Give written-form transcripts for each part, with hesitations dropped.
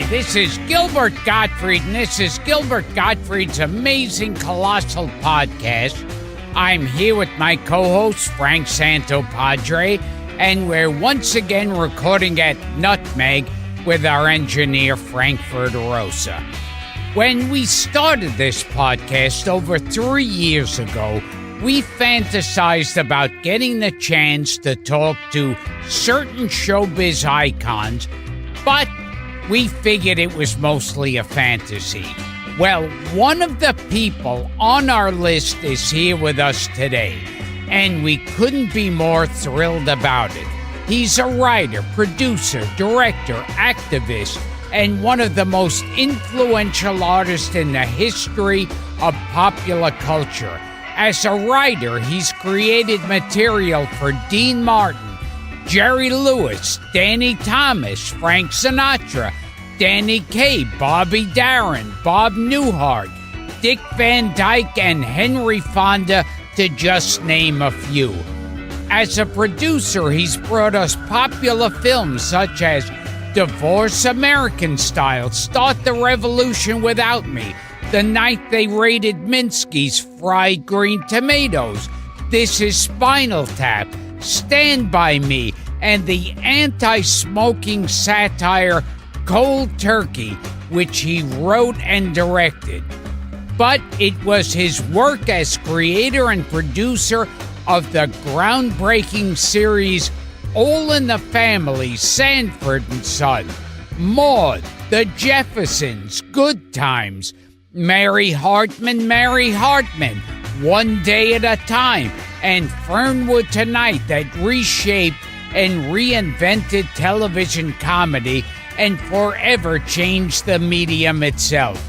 Hi, this is Gilbert Gottfried, and this is Gilbert Gottfried's amazing Colossal podcast. I'm here with my co-host, Frank Santopadre, and we're once again recording at Nutmeg with our engineer, Frank Verderosa. When we started this podcast over 3 years ago, we fantasized about getting the chance to talk to certain showbiz icons, but we figured it was mostly a fantasy. Well, one of the people on our list is here with us today, and we couldn't be more thrilled about it. He's a writer, producer, director, activist, and one of the most influential artists in the history of popular culture. As a writer, he's created material for Dean Martin, Jerry Lewis, Danny Thomas, Frank Sinatra, Danny Kaye, Bobby Darin, Bob Newhart, Dick Van Dyke, and Henry Fonda, to just name a few. As a producer, he's brought us popular films such as Divorce American Style, Start the Revolution Without Me, The Night They Raided Minsky's Fried Green Tomatoes, This Is Spinal Tap, Stand By Me, and the anti-smoking satire Cold Turkey, which he wrote and directed. But it was his work as creator and producer of the groundbreaking series All in the Family, Sanford and Son, Maude, The Jeffersons, Good Times, Mary Hartman, One Day at a Time, and Fernwood Tonight that reshaped and reinvented television comedy and forever changed the medium itself.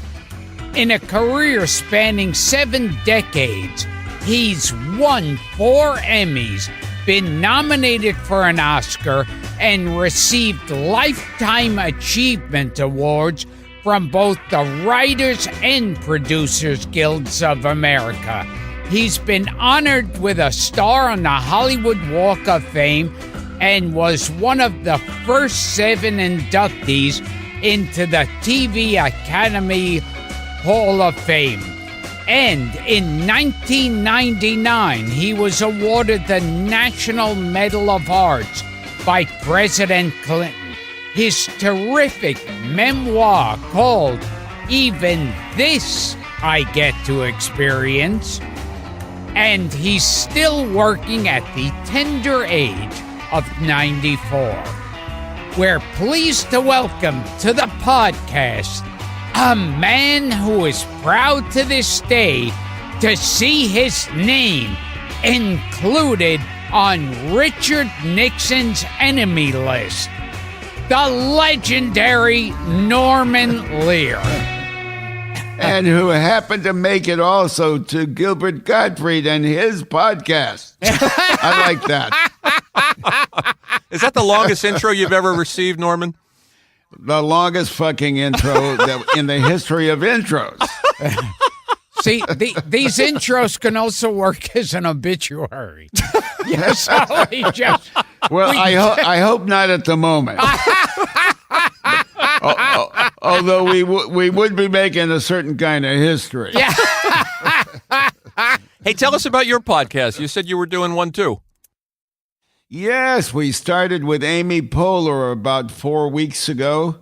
In a career spanning 7 decades, he's won 4 Emmys, been nominated for an Oscar, and received Lifetime Achievement Awards from both the Writers and Producers Guilds of America. He's been honored with a star on the Hollywood Walk of Fame and was one of the first 7 inductees into the TV Academy Hall of Fame. And in 1999, he was awarded the National Medal of Arts by President Clinton. His terrific memoir called Even This I Get to Experience. And he's still working at the tender age of 94. We're pleased to welcome to the podcast a man who is proud to this day to see his name included on Richard Nixon's enemy list, the legendary Norman Lear. And who happened to make it also to Gilbert Gottfried and his podcast. I like that. Is that the longest intro you've ever received, Norman? The longest fucking intro in the history of intros. See, these intros can also work as an obituary. Yes, so I hope not at the moment. Although we would be making a certain kind of history. Yeah. Hey, tell us about your podcast. You said you were doing one too. Yes, we started with Amy Poehler about 4 weeks ago,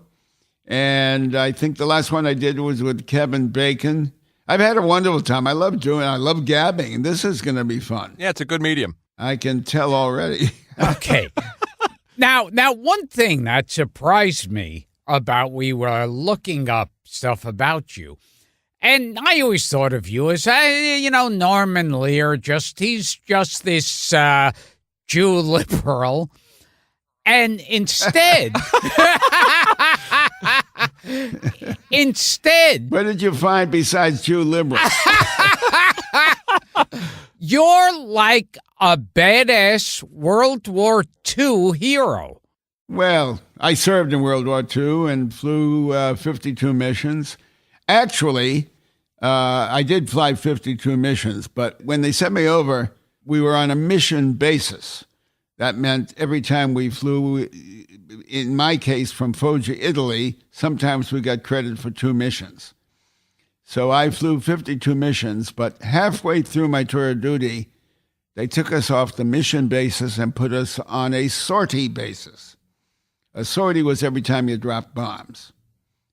and I think the last one I did was with Kevin Bacon. I've had a wonderful time. I love gabbing, and this is going to be fun. Yeah, it's a good medium. I can tell already. Okay. Now, one thing that surprised me about, we were looking up stuff about you, and I always thought of you as, Norman Lear, he's just this Jew liberal, and instead, what did you find besides Jew liberal? You're like a badass World War II hero. Well, I served in World War II and flew 52 missions. Actually, I did fly 52 missions, but when they sent me over, we were on a mission basis. That meant every time we flew in my case, from Foggia, Italy, sometimes we got credit for 2 missions. So I flew 52 missions, but halfway through my tour of duty, they took us off the mission basis and put us on a sortie basis. A sortie was every time you dropped bombs.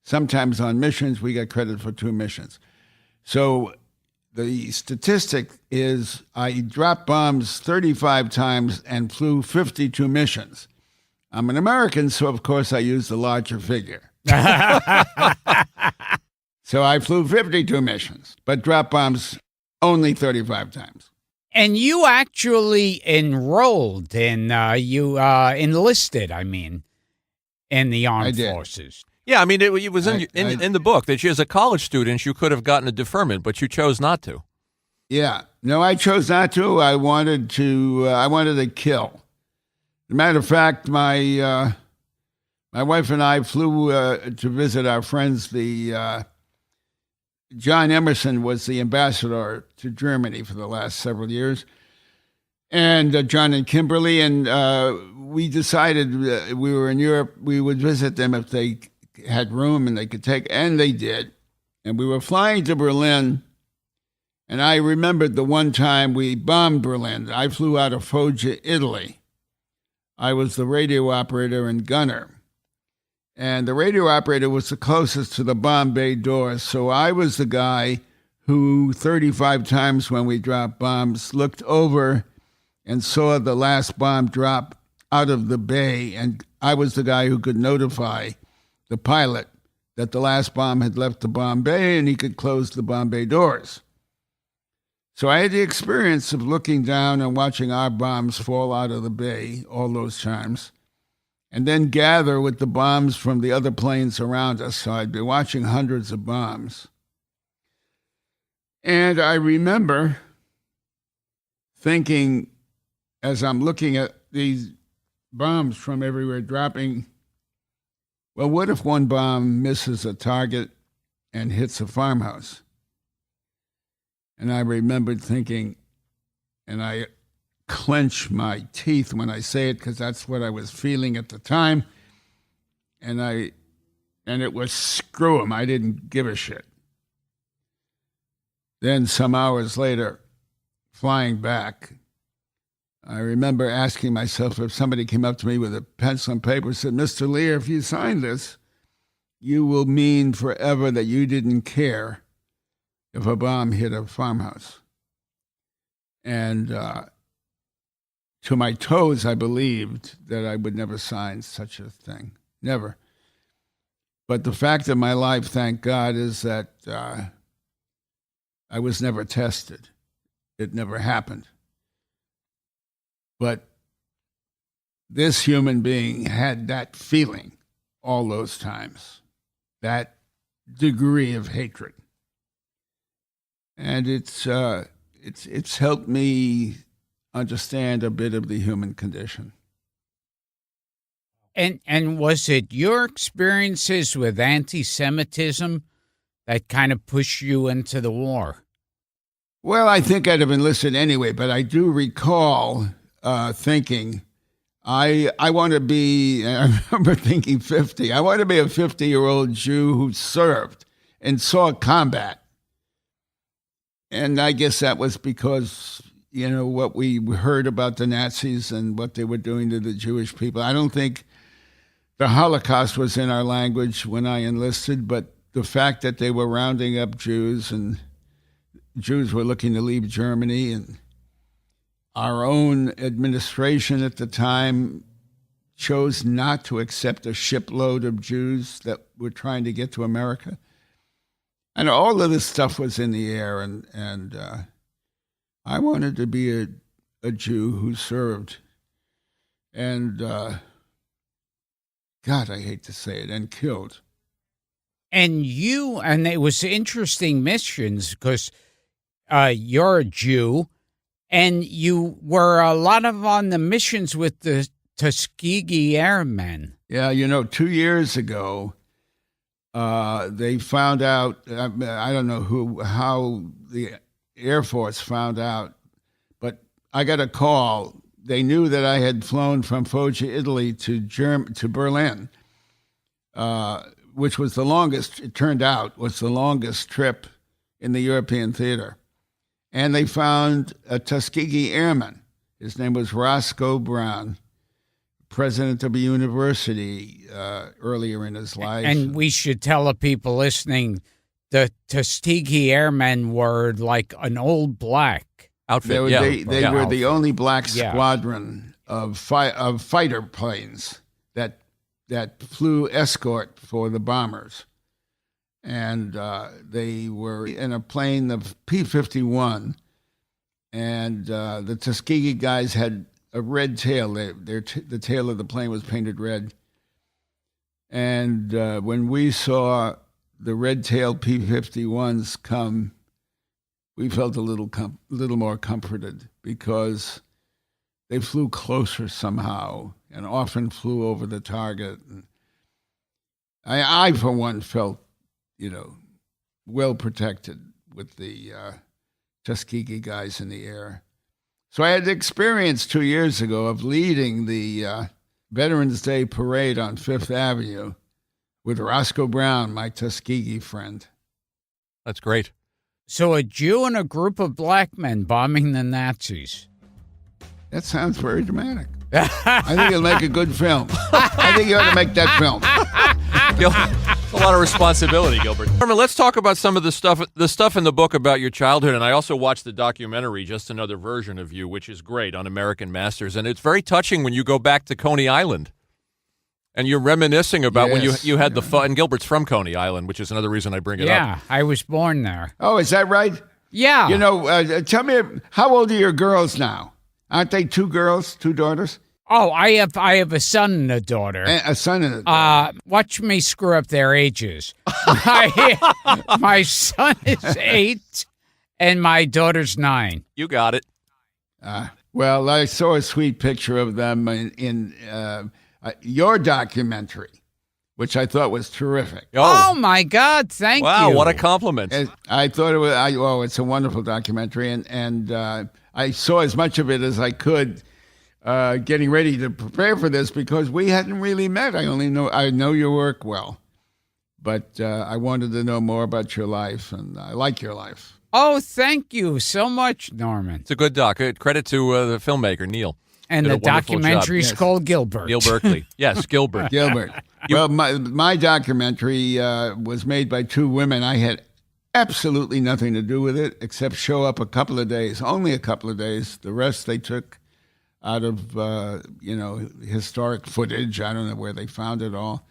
Sometimes on missions, we got credit for 2 missions. So the statistic is I dropped bombs 35 times and flew 52 missions. I'm an American, so of course I use the larger figure. So I flew 52 missions, but dropped bombs only 35 times. And you actually enrolled you enlisted, in the armed forces. Yeah, it was in the book that you, as a college student, you could have gotten a deferment, but you chose not to. Yeah. No, I chose not to. I wanted to kill. As a matter of fact, my wife and I flew to visit our friends. John Emerson was the ambassador to Germany for the last several years, and John and Kimberly, and we decided we were in Europe, we would visit them if they had room and they could take, and they did. And we were flying to Berlin, and I remembered the one time we bombed Berlin. I flew out of Foggia, Italy. I was the radio operator and gunner. And the radio operator was the closest to the bomb bay door, so I was the guy who 35 times when we dropped bombs looked over and saw the last bomb drop out of the bay, and I was the guy who could notify the pilot that the last bomb had left the bomb bay and he could close the bomb bay doors. So I had the experience of looking down and watching our bombs fall out of the bay all those times, and then gather with the bombs from the other planes around us. So I'd be watching hundreds of bombs. And I remember thinking, as I'm looking at these bombs from everywhere dropping, well, what if one bomb misses a target and hits a farmhouse? And I remembered thinking, and I clench my teeth when I say it because that's what I was feeling at the time. And it was screw 'em. I didn't give a shit. Then some hours later, flying back, I remember asking myself if somebody came up to me with a pencil and paper and said, "Mr. Lear, if you sign this, you will mean forever that you didn't care if a bomb hit a farmhouse." And to my toes, I believed that I would never sign such a thing. Never. But the fact of my life, thank God, is that I was never tested. It never happened. But this human being had that feeling all those times, that degree of hatred. And it's helped me understand a bit of the human condition. And was it your experiences with anti-Semitism that kind of pushed you into the war? Well, I think I'd have enlisted anyway, but I do recall thinking, I want to be, I remember thinking 50, I want to be a 50-year-old Jew who served and saw combat. And I guess that was because, what we heard about the Nazis and what they were doing to the Jewish people. I don't think the Holocaust was in our language when I enlisted, but the fact that they were rounding up Jews and Jews were looking to leave Germany, and our own administration at the time chose not to accept a shipload of Jews that were trying to get to America. And all of this stuff was in the air, and I wanted to be a Jew who served. And God, I hate to say it, and killed. And it was interesting missions because you're a Jew, and you were a lot on the missions with the Tuskegee Airmen. Yeah, 2 years ago, they found out, I don't know how the Air Force found out, but I got a call they knew that I had flown from Foggia, Italy to Berlin, which was the longest, it turned out, was the longest trip in the European theater. And they found a Tuskegee airman. His name was Roscoe Brown, president of a university earlier in his life. And we should tell the people listening, the Tuskegee Airmen were like an old black outfit. They were the only black Yeah. squadron of fighter planes that flew escort for the bombers. And they were in a plane of P-51, and the Tuskegee guys had a red tail. The tail of the plane was painted red. And when we saw the red-tailed P-51s come, we felt a little more comforted because they flew closer somehow and often flew over the target. And I for one, felt, well protected with the Tuskegee guys in the air. So I had the experience 2 years ago of leading the Veterans Day Parade on Fifth Avenue with Roscoe Brown, my Tuskegee friend. That's great. So a Jew and a group of black men bombing the Nazis. That sounds very dramatic. I think it'll make a good film. I think you ought to make that film. It's a lot of responsibility, Gilbert. Herman, let's talk about some of the stuff in the book about your childhood. And I also watched the documentary, Just Another Version of You, which is great, on American Masters. And it's very touching when you go back to Coney Island. And you're reminiscing about when you had the fun. And Gilbert's from Coney Island, which is another reason I bring it up. Yeah, I was born there. Oh, is that right? Yeah. Tell me, how old are your girls now? Aren't they two girls, two daughters? Oh, I have a son and a daughter. A son and a daughter. Watch me screw up their ages. My son is 8 and my daughter's 9. You got it. Well, I saw a sweet picture of them in your documentary, which I thought was terrific. Oh my God! Thank you. Wow, what a compliment. And I thought it was. It's a wonderful documentary, and I saw as much of it as I could, getting ready to prepare for this because we hadn't really met. I know your work well, but I wanted to know more about your life, and I like your life. Oh, thank you so much, Norman. It's a good doc. Credit to the filmmaker, Neil. And Did the a wonderful documentary's job. Yes. called Gilbert. Neil Berkeley. Yes, Gilbert. Gilbert. Well, my documentary was made by two women. I had absolutely nothing to do with it except show up a couple of days, only a couple of days. The rest they took out of, historic footage. I don't know where they found it all.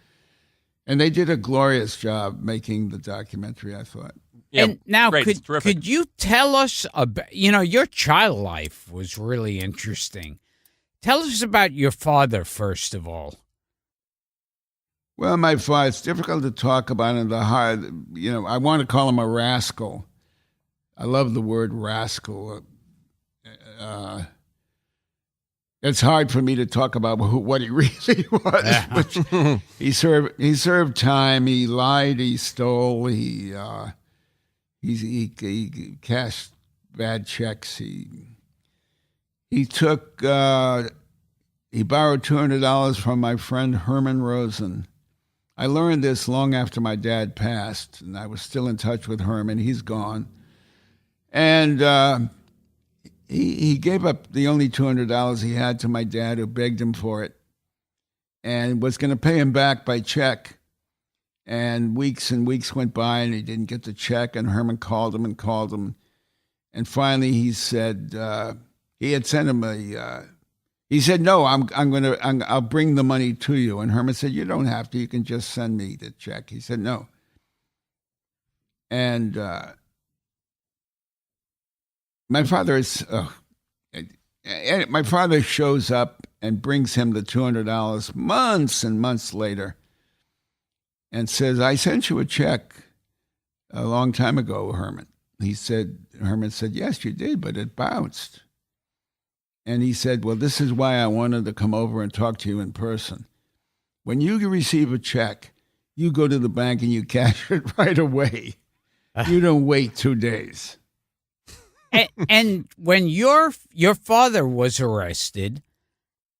And they did a glorious job making the documentary, I thought. Yeah, and now, great. could you tell us about, your child life was really interesting. Tell us about your father, first of all. Well, my father, it's difficult to talk about in the heart. I want to call him a rascal. I love the word rascal. It's hard for me to talk about what he really was. But he served time. He lied. He stole. He cashed bad checks. He took. He borrowed $200 from my friend Herman Rosen. I learned this long after my dad passed, and I was still in touch with Herman. He's gone, and he gave up the only $200 he had to my dad, who begged him for it, and was going to pay him back by check. And weeks went by, and he didn't get the check. And Herman called him, and finally he said he had sent him a. He said, "No, I'll bring the money to you." And Herman said, "You don't have to. You can just send me the check." He said, "No." And my father shows up and brings him the $200 months and months later, and says, "I sent you a check a long time ago, Herman." Herman said, "Yes, you did, but it bounced." And he said, "Well, this is why I wanted to come over and talk to you in person. When you receive a check, you go to the bank and you cash it right away. You don't wait 2 days." and when your father was arrested,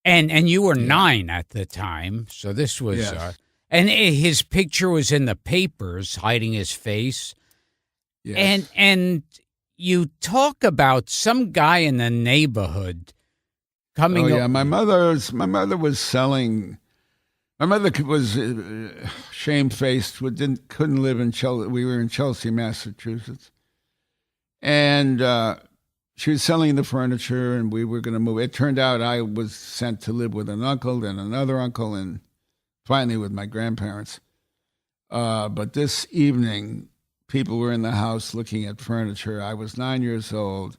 and you were 9 at the time, so this was, Yes. and his picture was in the papers, hiding his face, Yes. and you talk about some guy in the neighborhood coming. Oh yeah, my mother was selling. My mother was shamefaced. Couldn't live in Chelsea. We were in Chelsea, Massachusetts, and she was selling the furniture, and we were going to move. It turned out I was sent to live with an uncle, then another uncle, and finally with my grandparents. But this evening, people were in the house looking at furniture. I was 9 years old.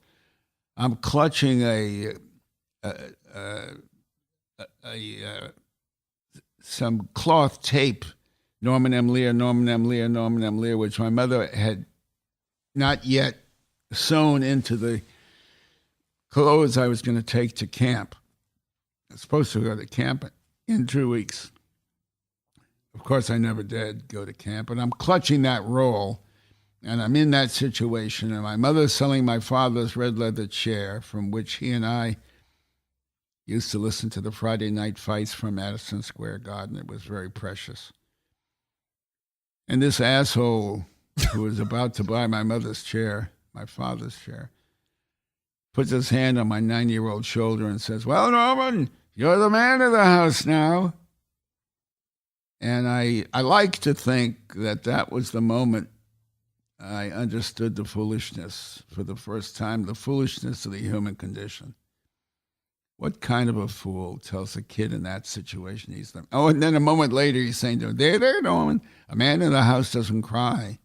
I'm clutching some cloth tape, Norman M. Lear, Norman M. Lear, Norman M. Lear, which my mother had not yet sewn into the clothes I was going to take to camp. I was supposed to go to camp in 2 weeks. Of course, I never did go to camp, but I'm clutching that roll, and I'm in that situation, and my mother's selling my father's red leather chair, from which he and I used to listen to the Friday night fights from Madison Square Garden. It was very precious. And this asshole who was about to buy my mother's chair, my father's chair, puts his hand on my 9-year-old shoulder and says, "Well, Norman, you're the man of the house now." And I like to think that was the moment I understood the foolishness for the first time, the foolishness of the human condition. What kind of a fool tells a kid in that situation he's the... Oh, and then a moment later he's saying to him, there, Norman, a man in the house doesn't cry.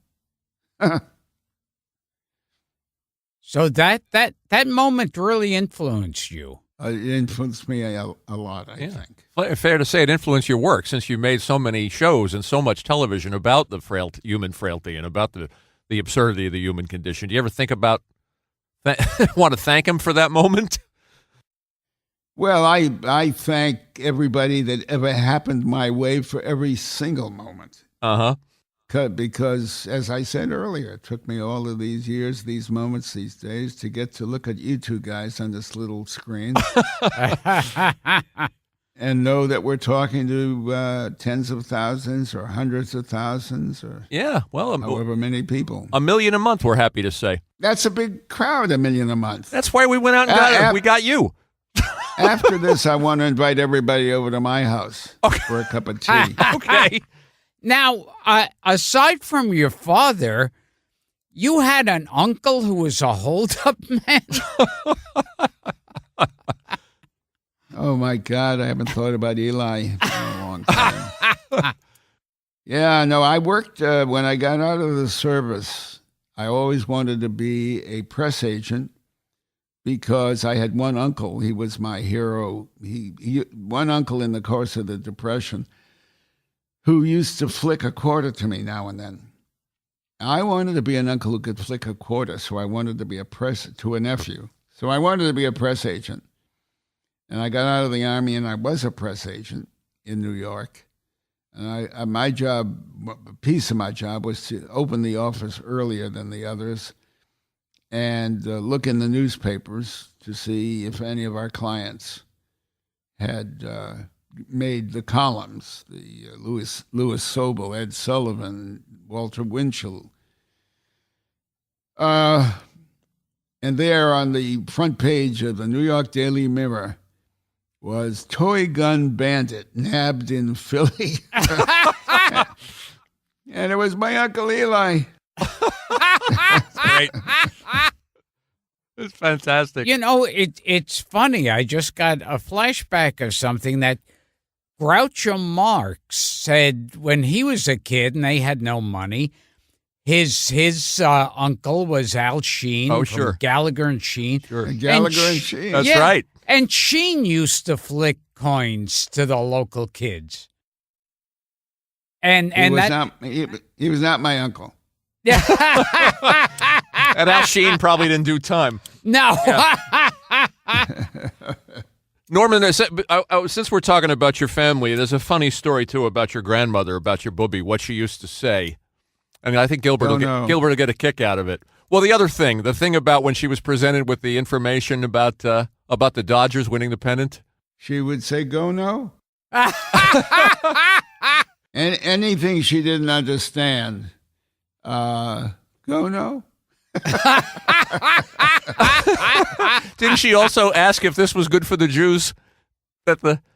So that moment really influenced you. It influenced me a lot, I think. Fair to say it influenced your work, since you made so many shows and so much television about the human frailty and about the absurdity of the human condition. Do you ever think about want to thank him for that moment? Well, I thank everybody that ever happened my way for every single moment. Because, as I said earlier, it took me all of these years, these moments, these days to get to look at you two guys on this little screen and know that we're talking to tens of thousands or hundreds of thousands or however many people. 1 million a month, we're happy to say. That's a big crowd, 1 million a month. That's why we went out and we got you. After this, I want to invite everybody over to my house for a cup of tea. Okay. Now, aside from your father, you had an uncle who was a hold-up man? Oh, my God. I haven't thought about Eli in a long time. Yeah, no, I worked when I got out of the service. I always wanted to be a press agent because I had one uncle. He was my hero. One uncle in the course of the Depression who used to flick a quarter to me now and then. I wanted to be an uncle who could flick a quarter, so I wanted to be to a nephew. So I wanted to be a press agent. And I got out of the Army, and I was a press agent in New York. And my job, a piece of my job, was to open the office earlier than the others and look in the newspapers to see if any of our clients had made the columns, the Louis Sobel, Ed Sullivan, Walter Winchell. And there on the front page of the New York Daily Mirror was Toy Gun Bandit nabbed in Philly. And it was my Uncle Eli. That's great. It's fantastic. You know, it's funny. I just got a flashback of something that Groucho Marx said when he was a kid and they had no money. His uncle was Al Sheen. Oh, from sure. Gallagher and Sheen. Sure. Gallagher and Sheen. That's right. And Sheen used to flick coins to the local kids. And he was not my uncle. Yeah. And Al Sheen probably didn't do time. No. Yeah. Norman, since we're talking about your family, there's a funny story, too, about your grandmother, about your booby, what she used to say. I mean, I think Gilbert will get a kick out of it. Well, the thing about when she was presented with the information about the Dodgers winning the pennant, she would say, "Go no." And anything she didn't understand, go no. Didn't she also ask if this was good for the Jews?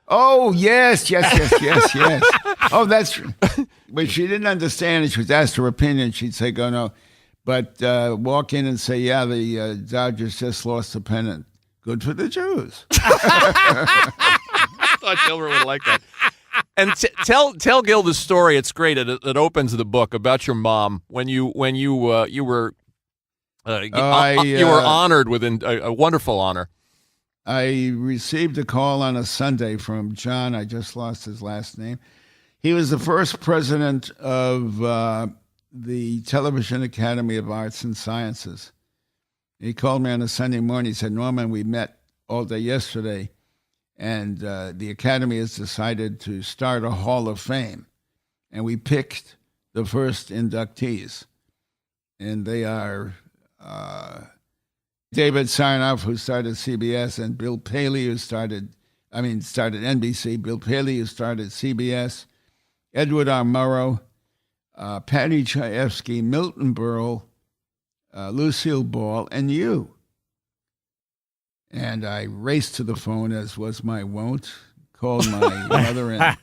Oh, yes. Oh, that's true. But she didn't understand it. She was asked her opinion. She'd say, go no. But walk in and say, yeah, the Dodgers just lost the pennant. Good for the Jews. I thought Gilbert would like that. And tell Gil the story. It's great. It opens the book about your mom when you were you were honored with a wonderful honor. I received a call on a Sunday from John. I just lost his last name. He was the first president of the Television Academy of Arts and Sciences. He called me on a Sunday morning. He said, Norman, we met all day yesterday, and the Academy has decided to start a Hall of Fame. And we picked the first inductees. And they are David Sarnoff, who started CBS, and Bill Paley, who started NBC, Bill Paley, who started CBS, Edward R. Murrow, Patty Chayefsky, Milton Berle, Lucille Ball, and you. And I raced to the phone, as was my wont, called my mother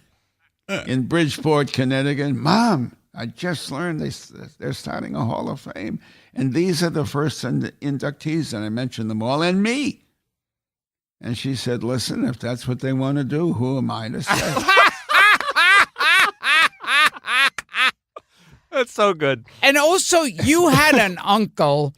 in Bridgeport, Connecticut. Mom, I just learned they're starting a Hall of Fame, and these are the first inductees, and I mentioned them all, and me. And she said, listen, if that's what they want to do, who am I to say? That's so good. And also, you had an uncle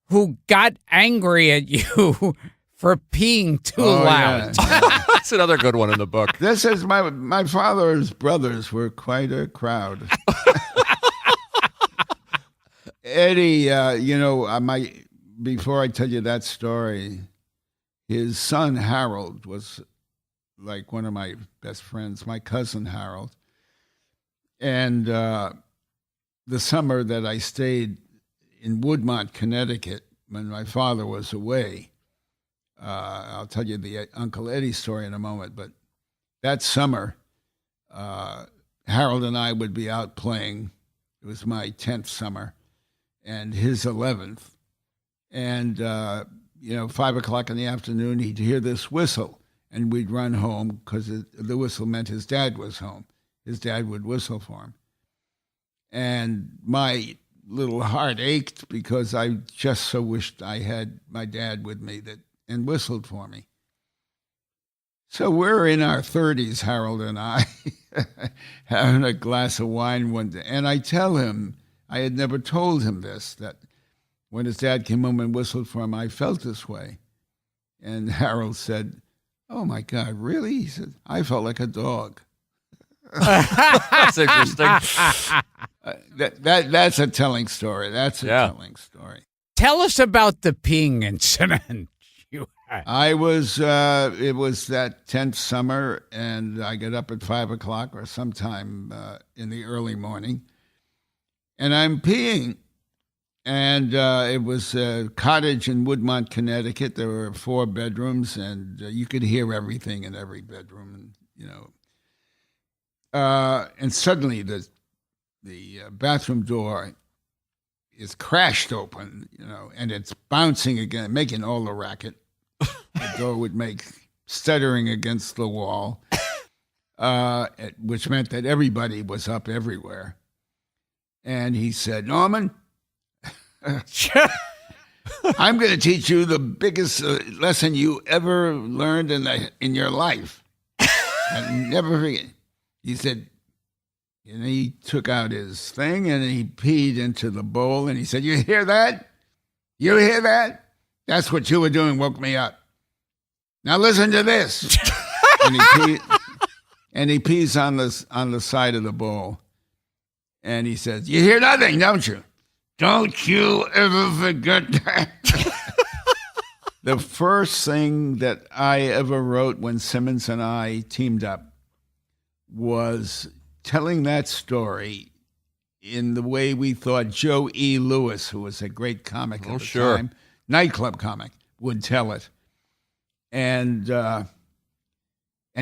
who got angry at you for peeing too loud. Yeah. That's another good one in the book. This is my father's brothers were quite a crowd. Eddie, before I tell you that story, his son Harold was like one of my best friends, my cousin Harold. And the summer that I stayed in Woodmont, Connecticut, when my father was away, I'll tell you the Uncle Eddie story in a moment, but that summer, Harold and I would be out playing. It was my 10th summer and his 11th. And, 5 o'clock in the afternoon, he'd hear this whistle, and we'd run home because the whistle meant his dad was home. His dad would whistle for him. And my little heart ached because I just so wished I had my dad with me and whistled for me. So we're in our 30s, Harold and I, having a glass of wine one day. And I tell him, I had never told him this, that when his dad came home and whistled for him, I felt this way. And Harold said, oh, my God, really? He said, I felt like a dog. That's interesting. That's a telling story. Telling story. Tell us about the peeing incident you had. It was that 10th summer, and I get up at 5 o'clock or sometime in the early morning, and I'm peeing. And it was a cottage in Woodmont, Connecticut. There were 4 bedrooms, and you could hear everything in every bedroom, and suddenly the bathroom door is crashed open, and it's bouncing again, making all the racket. The door would make stuttering against the wall, which meant that everybody was up everywhere. And he said, Norman, I'm going to teach you the biggest lesson you ever learned in your life. And never forget. He said, and he took out his thing and he peed into the bowl and he said, you hear that? You hear that? That's what you were doing, woke me up. Now listen to this. and he pees on the side of the bowl. And he says, you hear nothing, don't you? Don't you ever forget that. The first thing that I ever wrote when Simmons and I teamed up was telling that story in the way we thought Joe E. Lewis, who was a great comic at the time, nightclub comic, would tell it. And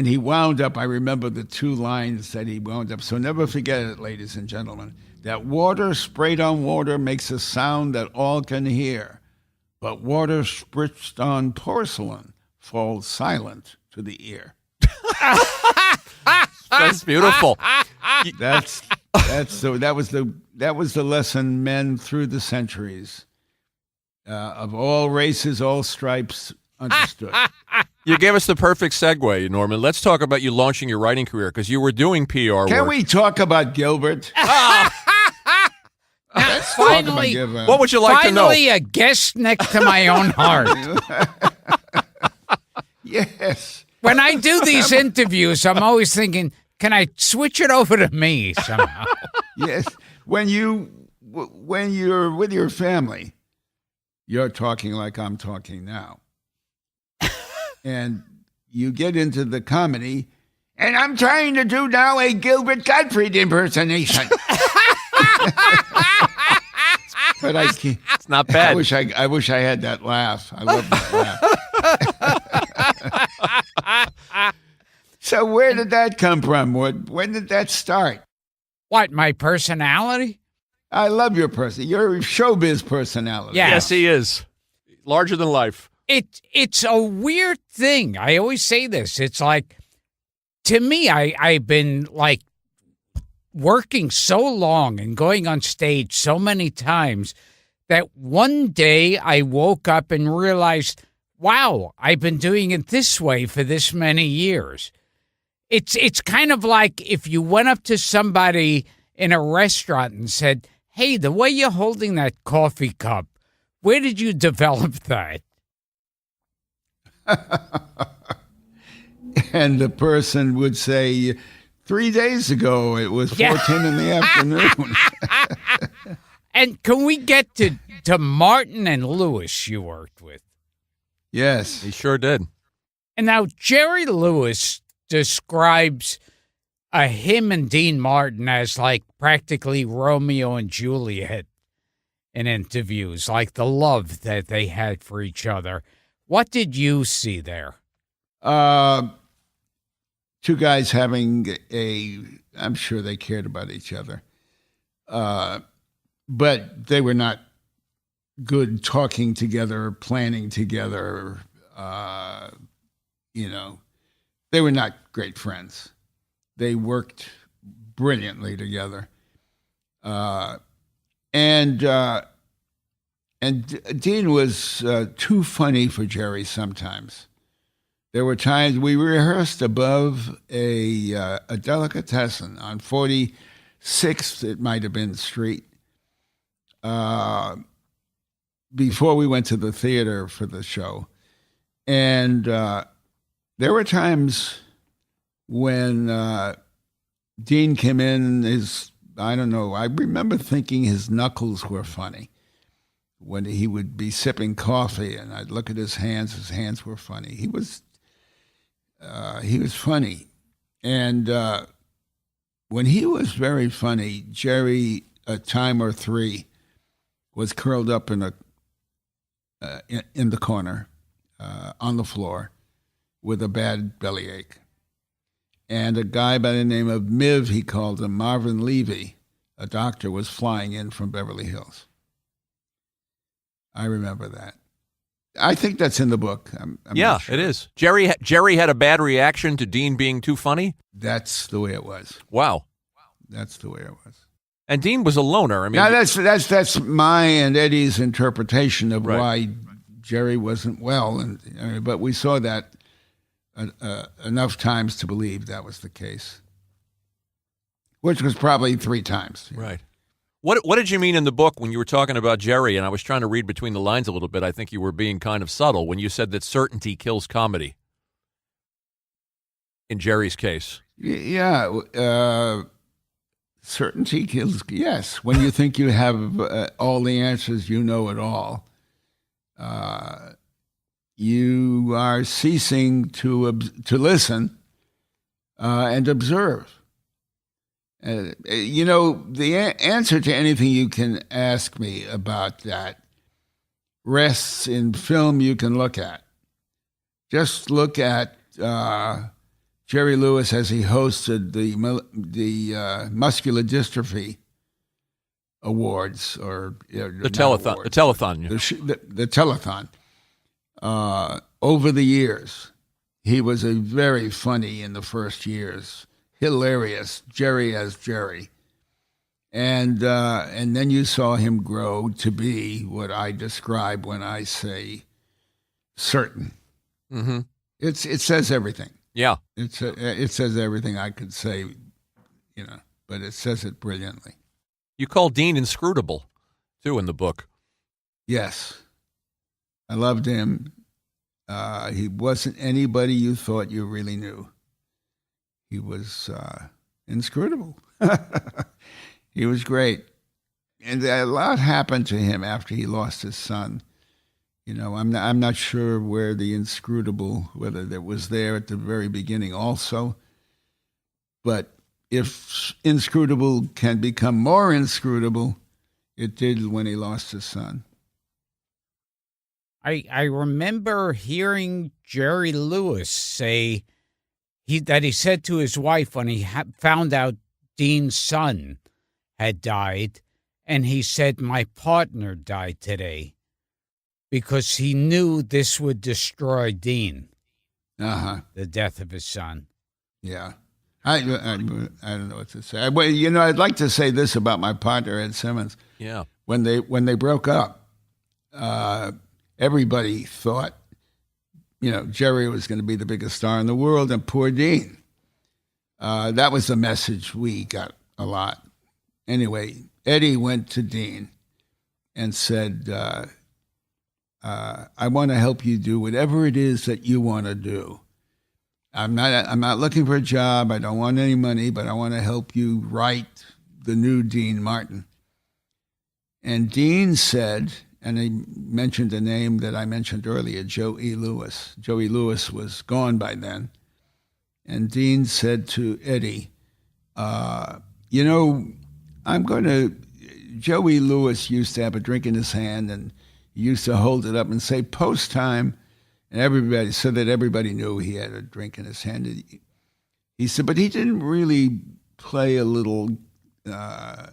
he wound up, I remember the two lines that he wound up, so never forget it, ladies and gentlemen, that water sprayed on water makes a sound that all can hear, but water spritzed on porcelain falls silent to the ear. That's beautiful. That was the lesson men through the centuries of all races, all stripes understood. You gave us the perfect segue, Norman. Let's talk about you launching your writing career, because you were doing PR work. Can we talk about Gilbert? Finally, what would you like to know? Finally, a guest next to my own heart. Yes. When I do these interviews, I'm always thinking, can I switch it over to me somehow? Yes. When you're with your family, you're talking like I'm talking now. And you get into the comedy, and I'm trying to do now a Gilbert Gottfried impersonation. But I can't. It's not bad. I wish I had that laugh. I love that laugh. So where did that come from? When did that start? What, my personality? I love your showbiz personality. Yeah. Yes, he is. Larger than life. It's a weird thing. I always say this. It's like, to me, I've been like working so long and going on stage so many times that one day I woke up and realized, wow, I've been doing it this way for this many years. It's kind of like if you went up to somebody in a restaurant and said, hey, the way you're holding that coffee cup, where did you develop that? And the person would say, 3 days ago, it was 4:10 in the afternoon. And can we get to Martin and Lewis you worked with? Yes. He sure did. And now Jerry Lewis describes him and Dean Martin as like practically Romeo and Juliet in interviews, like the love that they had for each other. What did you see there? Two guys having I'm sure they cared about each other. But they were not good talking together, planning together. They were not great friends. They worked brilliantly together. And Dean was too funny for Jerry sometimes. There were times we rehearsed above a delicatessen on 46th, it might have been, Street, before we went to the theater for the show. And there were times when Dean came in, I remember thinking his knuckles were funny. When he would be sipping coffee and I'd look at his hands were funny. He was funny. And when he was very funny, Jerry, a time or three, was curled up in the corner on the floor with a bad bellyache. And a guy by the name of Miv, he called him, Marvin Levy, a doctor, was flying in from Beverly Hills. I remember that. I think that's in the book. I'm not sure. It is. Jerry had a bad reaction to Dean being too funny? That's the way it was. Wow. That's the way it was. And Dean was a loner. I mean, now that's my and Eddie's interpretation of Right. why Jerry wasn't well, but we saw that enough times to believe that was the case, which was probably 3 times. Right. What did you mean in the book when you were talking about Jerry? And I was trying to read between the lines a little bit. I think you were being kind of subtle when you said that certainty kills comedy. In Jerry's case. Yeah. Certainty kills. Yes. When you think you have all the answers, you know it all. You are ceasing to listen and observe. The answer to anything you can ask me about that rests in film you can look at. Just look at Jerry Lewis as he hosted the Muscular Dystrophy Awards, or the telethon. The telethon. Over the years, he was a very funny in the first years, hilarious Jerry as Jerry, and then you saw him grow to be what I describe when I say certain. Mm-hmm. It says everything. Yeah, it says everything I could say, but it says it brilliantly. You call Dean inscrutable, too, in the book. Yes. I loved him. He wasn't anybody you thought you really knew. He was inscrutable. He was great. And a lot happened to him after he lost his son. I'm not sure where the inscrutable, whether that was there at the very beginning also. But if inscrutable can become more inscrutable, it did when he lost his son. I remember hearing Jerry Lewis say that he said to his wife when he found out Dean's son had died, and he said, "My partner died today," because he knew this would destroy Dean. The death of his son. Yeah. I don't know what to say. I'd like to say this about my partner, Ed Simmons. Yeah. When they broke up, everybody thought, Jerry was going to be the biggest star in the world, and poor Dean. That was the message we got a lot. Anyway, Eddie went to Dean and said, I want to help you do whatever it is that you want to do. I'm not looking for a job. I don't want any money, but I want to help you write the new Dean Martin. And Dean said, and he mentioned a name that I mentioned earlier, Joey Lewis. Joey Lewis was gone by then. And Dean said to Eddie, Joey Lewis used to have a drink in his hand, and he used to hold it up and say, "Post time," and everybody, so that everybody knew he had a drink in his hand. He said, but he didn't really play a little, not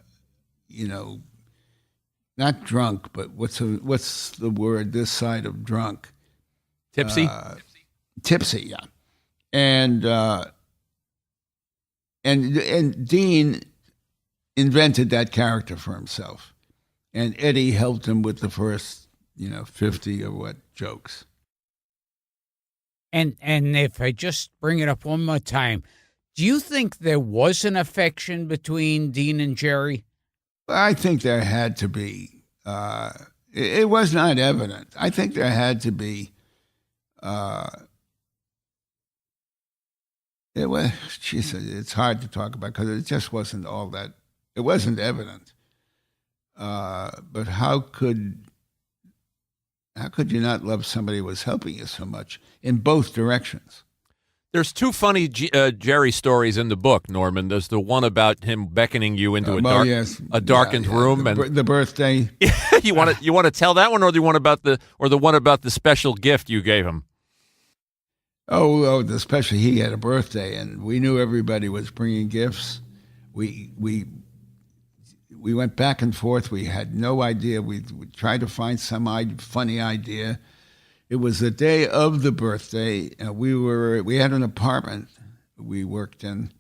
drunk, but what's the word this side of drunk? Tipsy? Tipsy, yeah. And Dean invented that character for himself. And Eddie helped him with the first, 50 or what jokes. And if I just bring it up one more time, do you think there was an affection between Dean and Jerry? I think there had to be. It was not evident. I think there had to be. It's hard to talk about because it just wasn't all that. It wasn't evident. But how could you not love somebody who was helping you so much in both directions? There's two funny Jerry stories in the book, Norman. There's the one about him beckoning you into a darkened room, and the birthday. you want to tell that one, or the one about the special gift you gave him? Oh, the special. He had a birthday, and we knew everybody was bringing gifts. We went back and forth. We had no idea. We tried to find some funny idea. It was the day of the birthday, and we had an apartment we worked in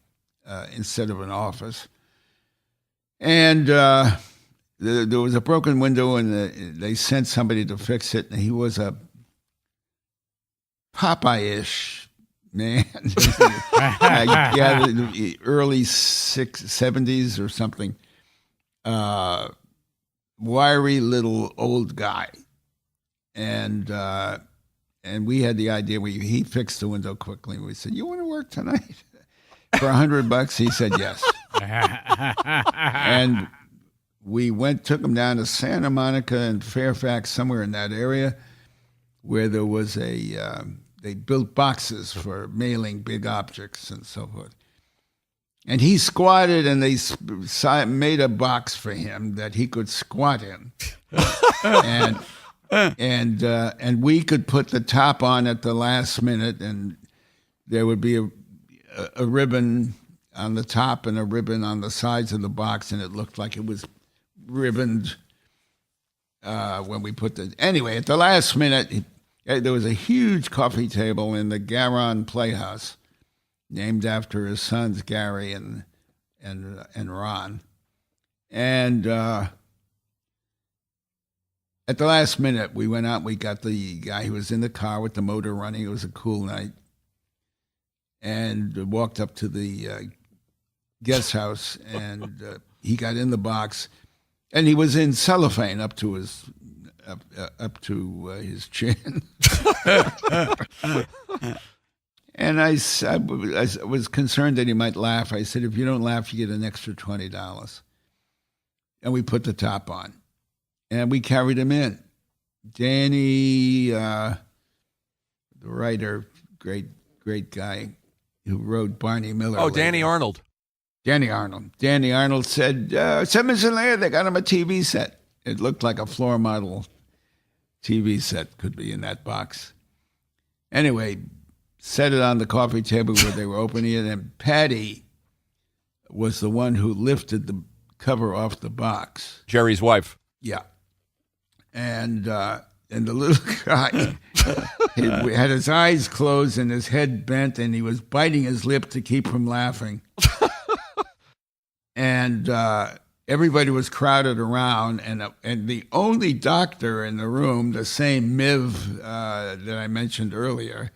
instead of an office. And there was a broken window, and they sent somebody to fix it, and he was a Popeye-ish man. The early 70s or something. Wiry little old guy. And we had the idea. He fixed the window quickly. We said, "You want to work tonight for $100?" He said yes. And we took him down to Santa Monica and Fairfax, somewhere in that area, where there was they built boxes for mailing big objects and so forth. And he squatted, and they made a box for him that he could squat in. And we could put the top on at the last minute, and there would be a ribbon on the top and a ribbon on the sides of the box, and it looked like it was ribboned when we put the... Anyway, at the last minute, there was a huge coffee table in the Garon Playhouse, named after his sons, Gary and Ron. And at the last minute, we went out, we got the guy who was in the car with the motor running. It was a cool night. And walked up to the guest house, and he got in the box, and he was in cellophane up to his chin. And I was concerned that he might laugh. I said, if you don't laugh, you get an extra $20. And we put the top on. And we carried him in. Danny, the writer, great guy who wrote Barney Miller. Oh, later. Danny Arnold. Danny Arnold said, Simmons and Lear, they got him a TV set. It looked like a floor model TV set could be in that box. Anyway, set it on the coffee table where they were opening it, and Patty was the one who lifted the cover off the box. Jerry's wife. Yeah. And the little guy he had his eyes closed and his head bent, and he was biting his lip to keep from laughing. And everybody was crowded around, and the only doctor in the room, the same Miv that I mentioned earlier,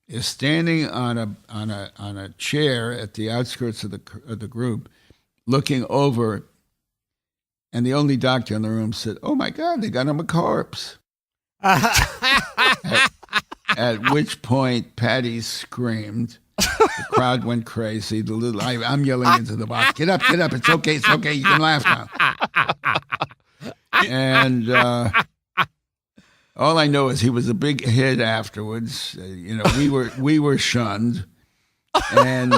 is standing on a chair at the outskirts of the group, looking over. And the only doctor in the room said, "Oh my God, they got him a corpse." At which point, Patty screamed. The crowd went crazy. I'm yelling into the box, "Get up! It's okay. You can laugh now." And all I know is he was a big hit afterwards. We were shunned. And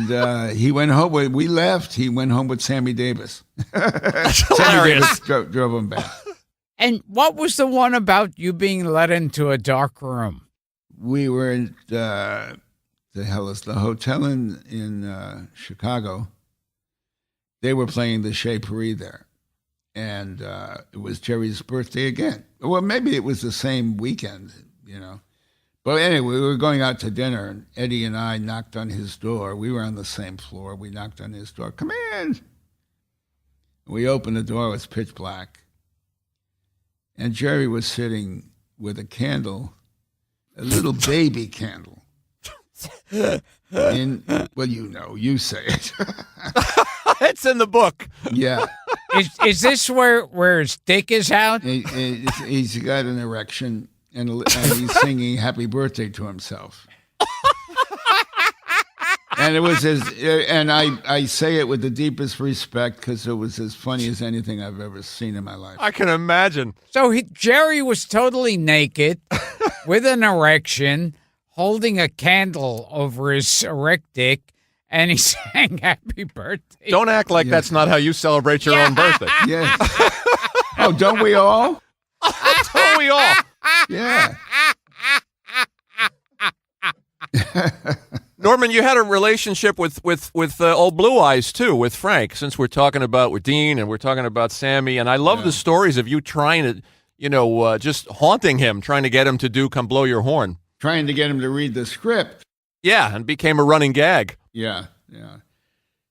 he went home. We left. He went home with Sammy Davis. Sammy Davis drove him back. And what was the one about you being led into a dark room? We were in the hotel in Chicago. They were playing the Chez Paris there, and it was Jerry's birthday again. Well, maybe it was the same weekend, But anyway, we were going out to dinner, and Eddie and I knocked on his door. We were on the same floor. We knocked on his door. "Come in." We opened the door. It was pitch black. And Jerry was sitting with a candle, a little baby candle. You say it. It's in the book. Yeah. Is this where his dick is out? He's got an erection. And he's singing "Happy Birthday" to himself, and it was I say it with the deepest respect because it was as funny as anything I've ever seen in my life. I can imagine. So Jerry was totally naked, with an erection, holding a candle over his erect dick, and he sang "Happy Birthday." Don't act like that's not how you celebrate your own birthday. Yes. Oh, don't we all? Don't we all? Yeah. Norman, you had a relationship with old Blue Eyes too, with Frank. Since we're talking about with Dean and we're talking about Sammy, and I love the stories of you trying to, just haunting him, trying to get him to do "Come Blow Your Horn," trying to get him to read the script. Yeah, and became a running gag. Yeah.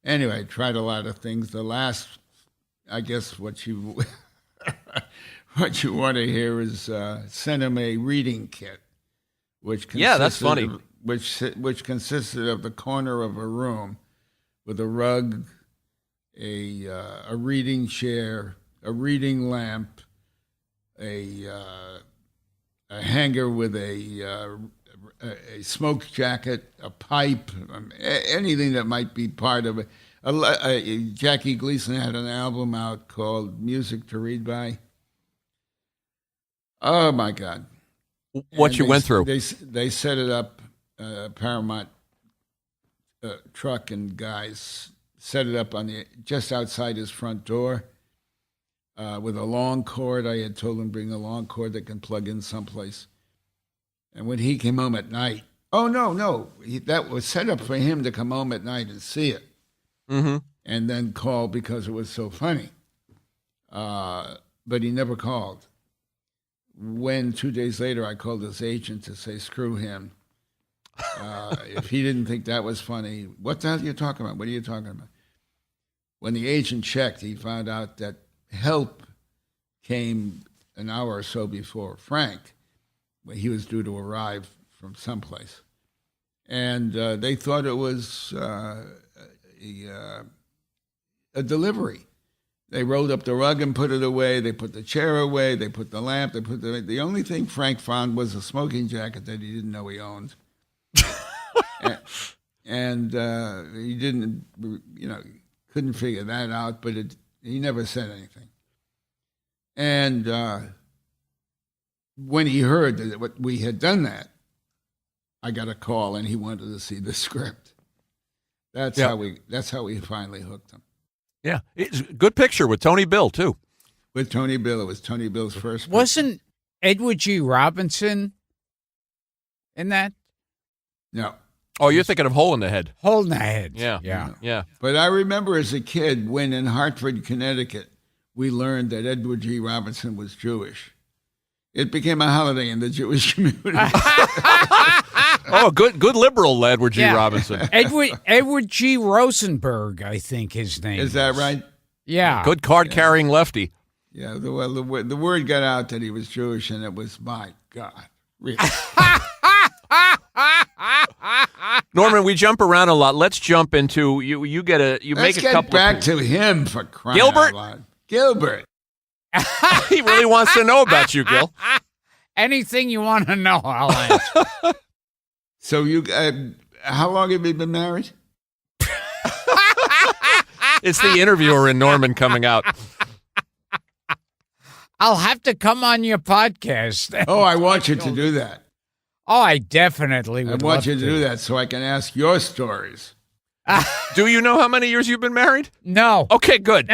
Anyway, I tried a lot of things. The last, I guess, what you want to hear is send him a reading kit, which that's funny. Which consisted of the corner of a room with a rug, a reading chair, a reading lamp, a hanger with a smoke jacket, a pipe, anything that might be part of it. Jackie Gleason had an album out called "Music to Read By." Oh my God! What you went through? They set it up. Paramount truck and guys set it up just outside his front door with a long cord. I had told him bring a long cord that can plug in someplace. And when he came home at night, that was set up for him to come home at night and see it, and then call because it was so funny. But he never called. When 2 days later I called his agent to say, screw him. If he didn't think that was funny, what the hell are you talking about? What are you talking about? When the agent checked, he found out that help came an hour or so before Frank, when he was due to arrive from someplace. And they thought it was a delivery. They rolled up the rug and put it away. They put the chair away. They put the lamp. The only thing Frank found was a smoking jacket that he didn't know he owned. and he didn't, couldn't figure that out, but he never said anything. And when he heard that we had done that, I got a call and he wanted to see the script. That's how we finally hooked him. Yeah, it's a good picture with Tony Bill, too. With Tony Bill. It was Tony Bill's first picture. Wasn't Edward G. Robinson in that? No. Oh, you're thinking of Hole in the Head. Hole in the Head. Yeah. But I remember as a kid when in Hartford, Connecticut, we learned that Edward G. Robinson was Jewish. It became a holiday in the Jewish community. Oh, good liberal Edward G. Robinson. Edward G. Rosenberg, I think his name is. That right? Yeah. Good card-carrying lefty. Yeah, the word got out that he was Jewish, and it was, my God, really. Norman, we jump around a lot. Let's jump into you. Let's make a couple. Let's get back to him for crying Gilbert? out loud. Gilbert. He really wants to know about you, Gil. Anything you want to know, I'll answer. So how long have you been married? It's the interviewer in Norman coming out. I'll have to come on your podcast. Oh, I want you to do that. Oh, I definitely would. I want you to do that so I can ask your stories. Do you know how many years you've been married? No. Okay, good.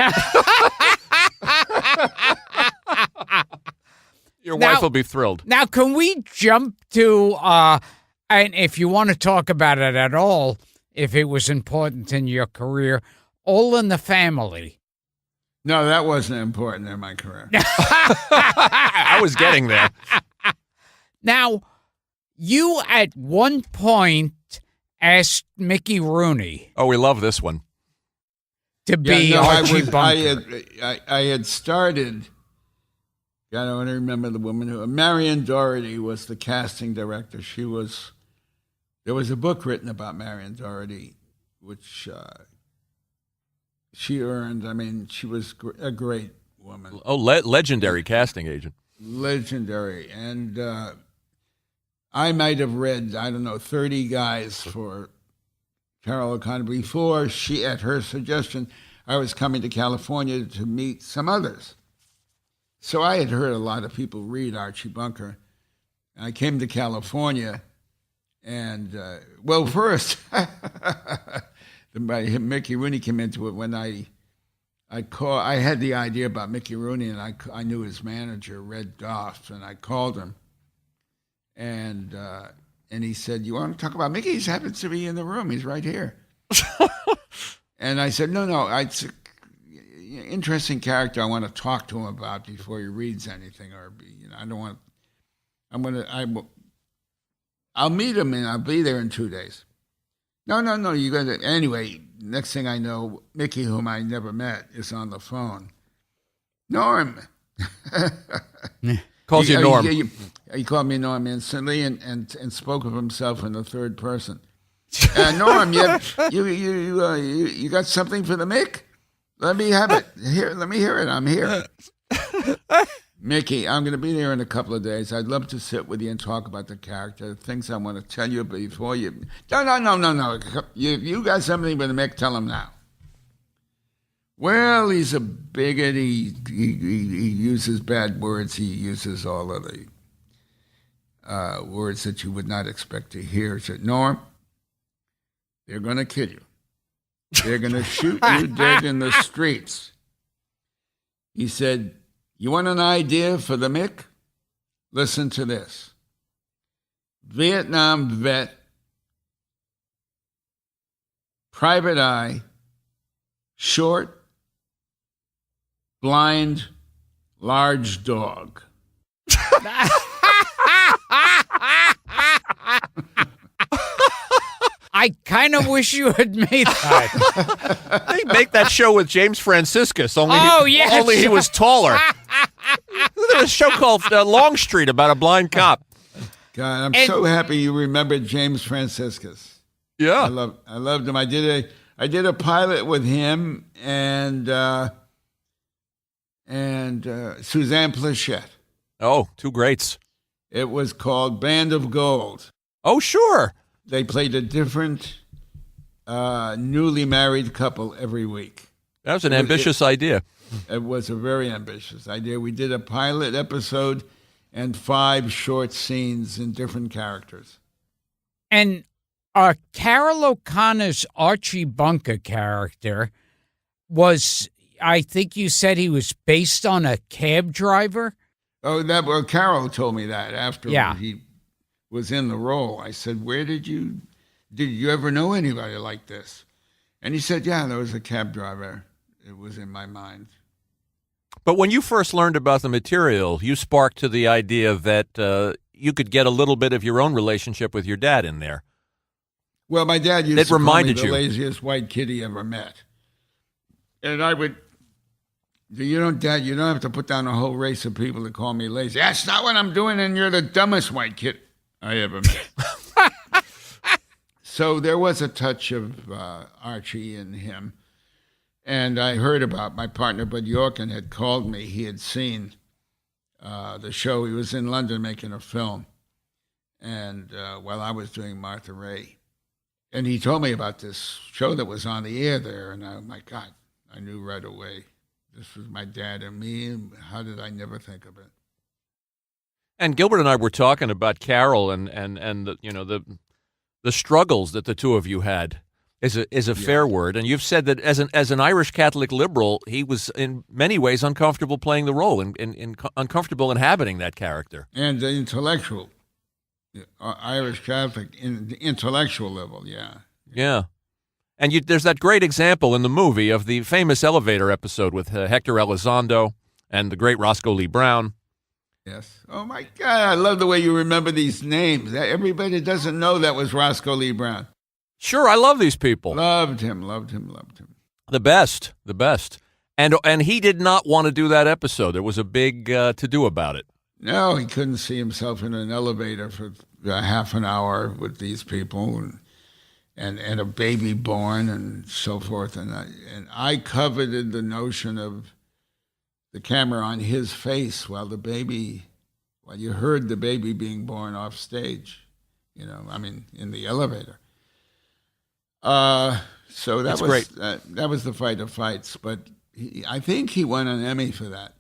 Your wife will be thrilled. Now, can we jump to, and if you want to talk about it at all, if it was important in your career, All in the Family? No, that wasn't important in my career. I was getting there. Now, you at one point asked Mickey Rooney. Oh, we love this one. To be Archie Bunker. I had started. God, I want to remember the woman who. Marion Doherty was the casting director. There was a book written about Marion Doherty, which she earned. I mean, she was a great woman. Oh, legendary casting agent. Legendary. And I might have read, 30 guys for Carol O'Connor before she, at her suggestion, I was coming to California to meet some others. So I had heard a lot of people read Archie Bunker. I came to California, and, first, Mickey Rooney came into it when I had the idea about Mickey Rooney, and I knew his manager, Red Goff, and I called him. And he said, "You want to talk about Mickey? He happens to be in the room. He's right here." And I said, "No, it's an interesting character. I want to talk to him about before he reads anything, or I don't want. I'll meet him and I'll be there in 2 days." No, you got to. Anyway, next thing I know, Mickey, whom I never met, is on the phone. Norm. Calls you Norm. He called me Norm instantly and spoke of himself in the third person. Norm, you got something for the Mick? Let me have it. Here, let me hear it. I'm here. Mickey, I'm going to be there in a couple of days. I'd love to sit with you and talk about the character, things I want to tell you before you. No. You got something for the Mick? Tell him now. Well, he's a bigot. He uses bad words. He uses all of the words that you would not expect to hear. He said, "Norm, they're going to kill you." They're going to shoot you dead in the streets. He said, you want an idea for the Mick? Listen to this. Vietnam vet, private eye, short, blind, large dog. I kind of wish you had made that. They make that show with James Franciscus. Only he was taller. There's a show called Longstreet about a blind cop. God, I'm so happy you remembered James Franciscus. Yeah, I loved him. I did a pilot with him and Suzanne Plachette. Oh, two greats. It was called Band of Gold. Oh, sure. They played a different newly married couple every week. That was an ambitious idea. It was a very ambitious idea. We did a pilot episode and 5 short scenes in different characters. And Carroll O'Connor's Archie Bunker character was, I think you said he was based on a cab driver? Oh, Carol told me that after he was in the role. I said, did you ever know anybody like this? And he said, yeah, there was a cab driver. It was in my mind. But when you first learned about the material, you sparked to the idea that you could get a little bit of your own relationship with your dad in there. Well, my dad used to call me the laziest white kid he ever met. And I would, Dad, you don't have to put down a whole race of people to call me lazy. That's not what I'm doing, and you're the dumbest white kid I ever met. So there was a touch of Archie in him. And I heard about my partner, Bud Yorkin, had called me. He had seen the show. He was in London making a film. And while I was doing Martha Ray. And he told me about this show that was on the air there. And oh my God, I knew right away. This was my dad and me. And how did I never think of it? And Gilbert and I were talking about Carol and the struggles that the two of you had. Is a fair word, and you've said that as an Irish Catholic liberal, he was in many ways uncomfortable playing the role and uncomfortable inhabiting that character. And the intellectual, Irish Catholic, in the intellectual level, yeah. And there's that great example in the movie of the famous elevator episode with Hector Elizondo and the great Roscoe Lee Brown. Yes. Oh my God, I love the way you remember these names. Everybody doesn't know that was Roscoe Lee Brown. Sure, I love these people. Loved him. The best. And he did not want to do that episode. There was a big to-do about it. No, he couldn't see himself in an elevator for half an hour with these people and a baby born and so forth. And I coveted the notion of the camera on his face while you heard the baby being born off stage, in the elevator. So that was great. That was the fight of fights, but I think he won an Emmy for that.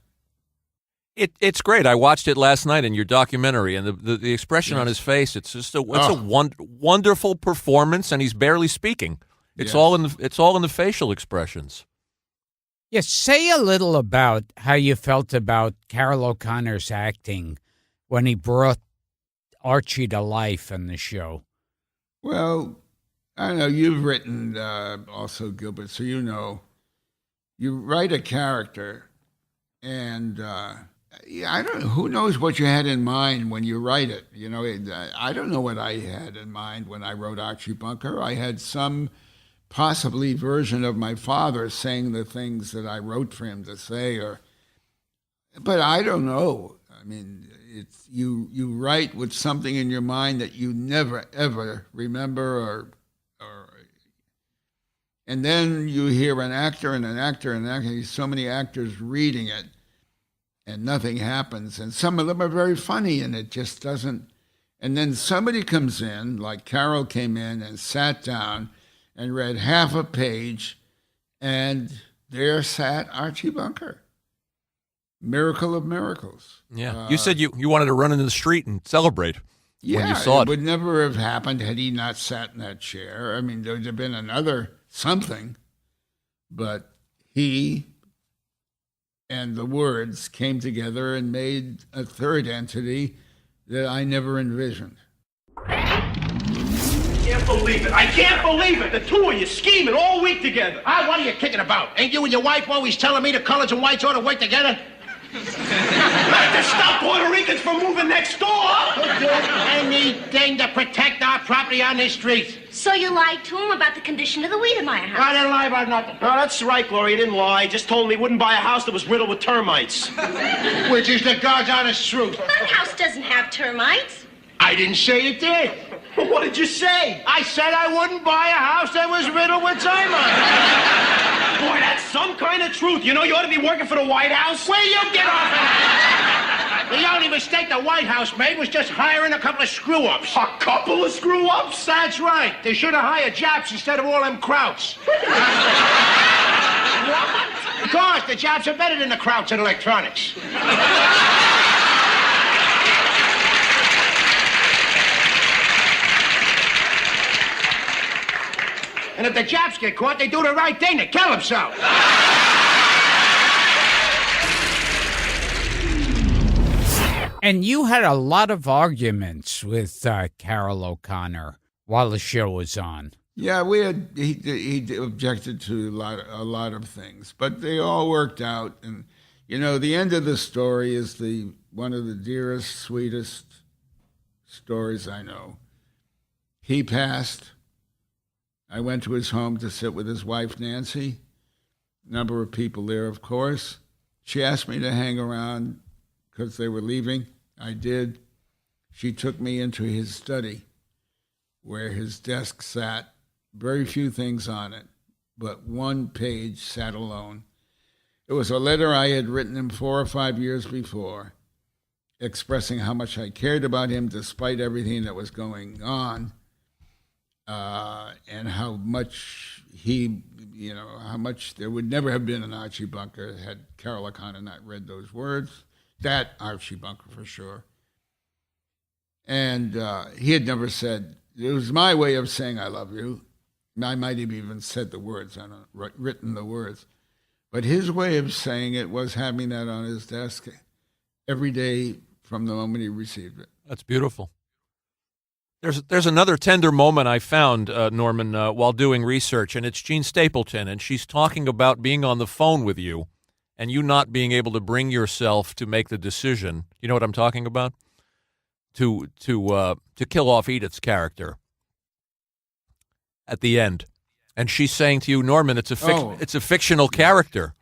It's great. I watched it last night in your documentary, and the expression on his face, it's just a wonderful performance, and he's barely speaking. It's all in the facial expressions. Yes, say a little about how you felt about Carroll O'Connor's acting when he brought Archie to life in the show. Well, I don't know, you've written also, Gilbert, so you write a character, and I don't know, who knows what you had in mind when you write it. I don't know what I had in mind when I wrote Archie Bunker. I had some possibly version of my father saying the things that I wrote for him to say, but I don't know. I mean, it's you write with something in your mind that you never, ever remember and then you hear an actor, so many actors reading it, and nothing happens. And some of them are very funny, and it just doesn't. And then somebody comes in, like Carol came in and sat down and read half a page, and there sat Archie Bunker. Miracle of miracles. Yeah. You said you wanted to run into the street and celebrate. When you saw it would never have happened had he not sat in that chair. I mean, there would have been another something, But he and the words came together and made a third entity that I never envisioned. I can't believe it. I can't believe it. The two of you scheming all week together. What are you kicking about? Ain't you and your wife always telling me the colors and whites ought to work together? Not to stop Puerto Ricans from moving next door. Anything to protect our property on this street. So you lied to him about the condition of the Wiedemeyer house? I didn't lie about nothing. No, that's right, Gloria. He didn't lie. He just told me he wouldn't buy a house that was riddled with termites. Which is the God's honest truth. That house doesn't have termites. I didn't say it did. What did you say? I said I wouldn't buy a house that was riddled with termites. Boy, that's some kind of truth. You know, you ought to be working for the White House. Where you get off of that? The only mistake the White House made was just hiring a couple of screw-ups. A couple of screw-ups? That's right. They should have hired Japs instead of all them Krauts. What? Of course, the Japs are better than the Krauts in electronics. And if the Japs get caught, they do the right thing. They kill themselves. And you had a lot of arguments with Carol O'Connor while the show was on. Yeah, he objected to a lot of things, but they all worked out. And you know, the end of the story is one of the dearest, sweetest stories I know. He passed. I went to his home to sit with his wife, Nancy. Number of people there, of course. She asked me to hang around because they were leaving. I did. She took me into his study where his desk sat. Very few things on it, but one page sat alone. It was a letter I had written him 4 or 5 years before, expressing how much I cared about him despite everything that was going on, and how much how much there would never have been an Archie Bunker had Carol O'Connor not read those words. That Archie Bunker for sure. And he had never said, it was my way of saying I love you. I might have even said the words, written the words. But his way of saying it was having that on his desk every day from the moment he received it. That's beautiful. There's another tender moment I found, Norman, while doing research, and it's Jean Stapleton, and she's talking about being on the phone with you and you not being able to bring yourself to make the decision. You know what I'm talking about? To kill off Edith's character at the end, and she's saying to you, Norman, it's a fictional character.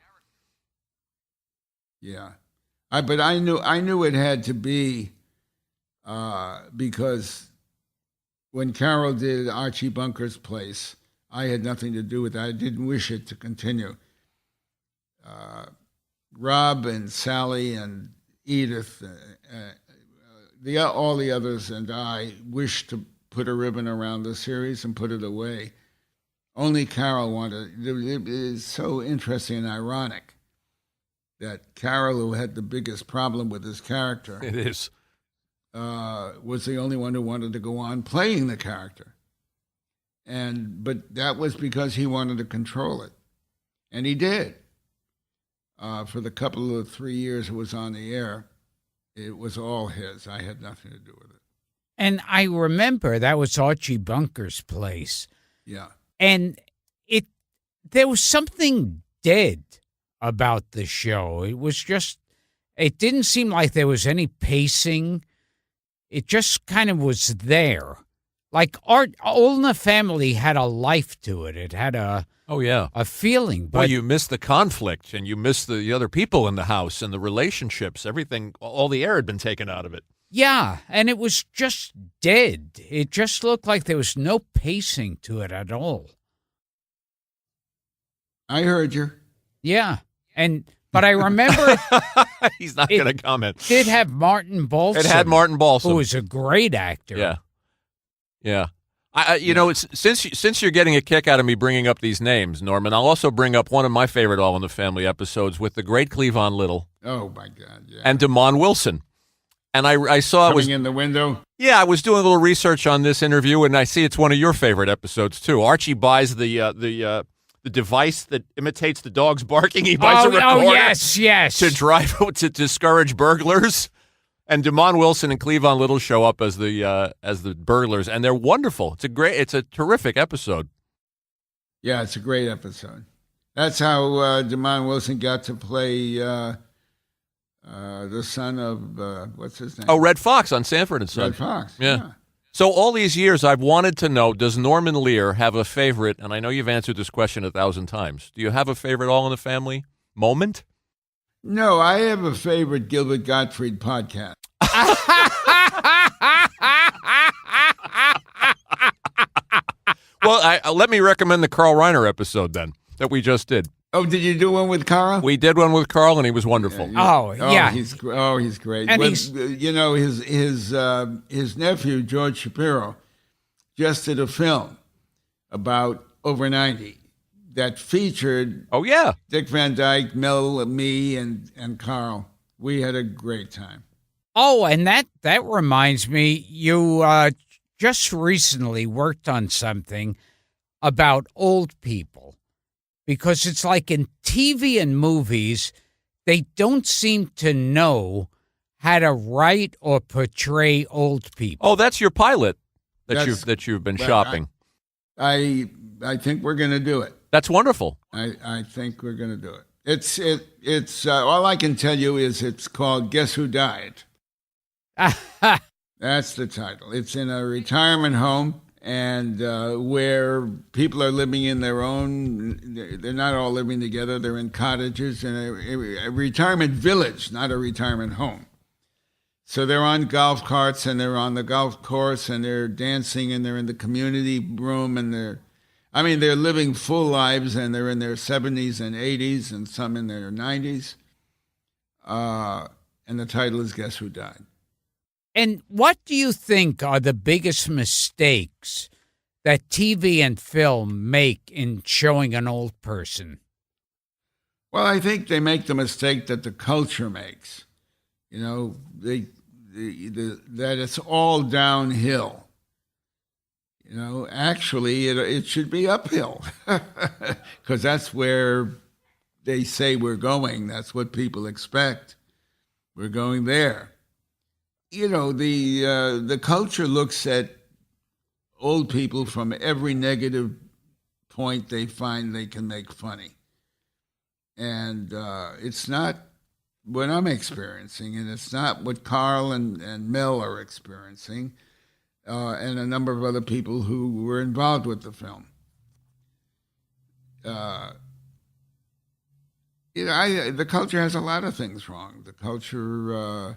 Yeah, but I knew it had to be because when Carol did Archie Bunker's Place, I had nothing to do with it. I didn't wish it to continue. Rob and Sally and Edith, all the others and I wished to put a ribbon around the series and put it away. Only Carol wanted it. It is so interesting and ironic that Carol, who had the biggest problem with his character, It is. Was the only one who wanted to go on playing the character. But that was because he wanted to control it. And he did. For the couple of 3 years it was on the air, it was all his. I had nothing to do with it. And I remember that was Archie Bunker's Place. Yeah. And there was something dead about the show. It didn't seem like there was any pacing. It just kind of was there. Like All in the Family had a life to it. It had a feeling. But Well, you miss the conflict, and you miss the other people in the house and the relationships. Everything, all the air had been taken out of it. yeah, and it was just dead. It just looked like there was no pacing to it at all. I heard you. Yeah, but I remember He's not going to comment. it did have Martin Balsam. It had Martin Balsam, who was a great actor. Yeah. You know, since you're getting a kick out of me bringing up these names, Norman, I'll also bring up one of my favorite All in the Family episodes with the great Cleavon Little. Oh, my God, yeah. And Damon Wilson. And I saw Coming in the window? Yeah, I was doing a little research on this interview, and I see it's one of your favorite episodes, too. Archie buys the the device that imitates the dog's barking. He buys a recorder. Oh, yes. To drive to discourage burglars. And Damon Wilson and Cleavon Little show up as the burglars, and they're wonderful. It's a terrific episode. Yeah, it's a great episode. That's how Damon Wilson got to play the son of what's his name? Oh, Red Fox on Sanford and Son. Red Fox. Yeah. So all these years, I've wanted to know: does Norman Lear have a favorite? And I know you've answered this question 1,000 times. Do you have a favorite All in the Family moment? No, I have a favorite Gilbert Gottfried podcast. Well, let me recommend the Carl Reiner episode then that we just did. Oh, did you do one with Carl? We did one with Carl, and he was wonderful. Yeah. He's great. And his nephew George Shapiro just did a film about over 90 that featured Dick Van Dyke, Mel, me, and Carl. We had a great time. Oh, and that reminds me, you just recently worked on something about old people, because it's like in TV and movies, they don't seem to know how to write or portray old people. Oh, that's your pilot that you've been shopping. I think we're going to do it. That's wonderful. I think we're going to do it. It's all I can tell you is it's called Guess Who Died? That's the title. It's in a retirement home, and where people are living in their own, they're not all living together. They're in cottages in a retirement village, not a retirement home. So they're on golf carts, and they're on the golf course, and they're dancing, and they're in the community room, and they're living full lives, and they're in their 70s and 80s, and some in their 90s. And the title is Guess Who Died? And what do you think are the biggest mistakes that TV and film make in showing an old person? Well, I think they make the mistake that the culture makes. You know, that it's all downhill. You know, actually, it should be uphill, because that's where they say we're going. That's what people expect. We're going there. You know, the culture looks at old people from every negative point they find they can make funny. And it's not what I'm experiencing, and it's not what Carl and Mel are experiencing, and a number of other people who were involved with the film. The culture has a lot of things wrong. The culture...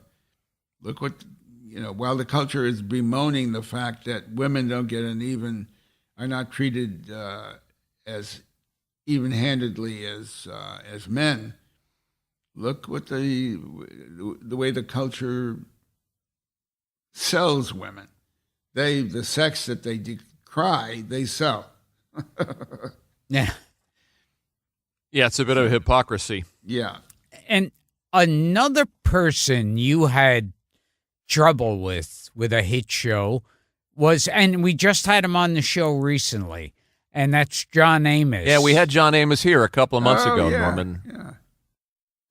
Look what, while the culture is bemoaning the fact that women don't get are not treated as even-handedly as men, look what the way the culture sells women. The sex that they decry, they sell. Yeah. Yeah, it's a bit of hypocrisy. Yeah. And another person you had trouble with a hit show and we just had him on the show recently, and that's John Amos. Yeah, we had John Amos here a couple of months ago, yeah, Norman. Yeah.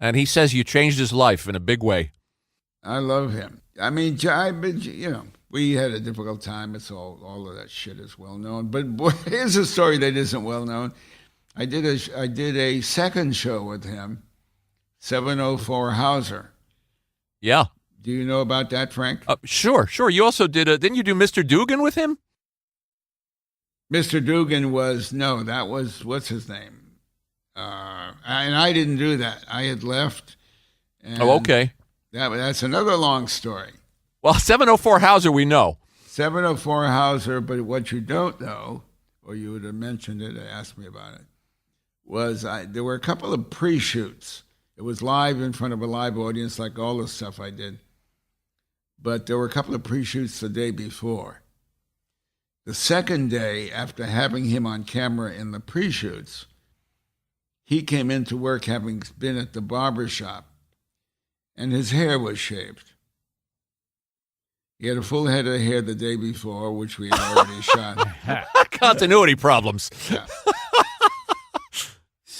And he says you changed his life in a big way. I love him. I mean, we had a difficult time. It's all of that shit is well known. But boy, here's a story that isn't well known. I did a second show with him, 704 Hauser. Yeah. Do you know about that, Frank? Sure. You also didn't you do Mr. Dugan with him? Mr. Dugan that was, what's his name? And I didn't do that. I had left. And okay. That's another long story. Well, 704 Hauser we know. 704 Hauser, but what you don't know, or you would have mentioned it, asked me about it, was there were a couple of pre-shoots. It was live in front of a live audience, like all the stuff I did. But there were a couple of pre-shoots the day before. The second day, after having him on camera in the pre-shoots, he came into work having been at the barber shop, and his hair was shaved. He had a full head of hair the day before, which we had already shot. Continuity problems. Yeah.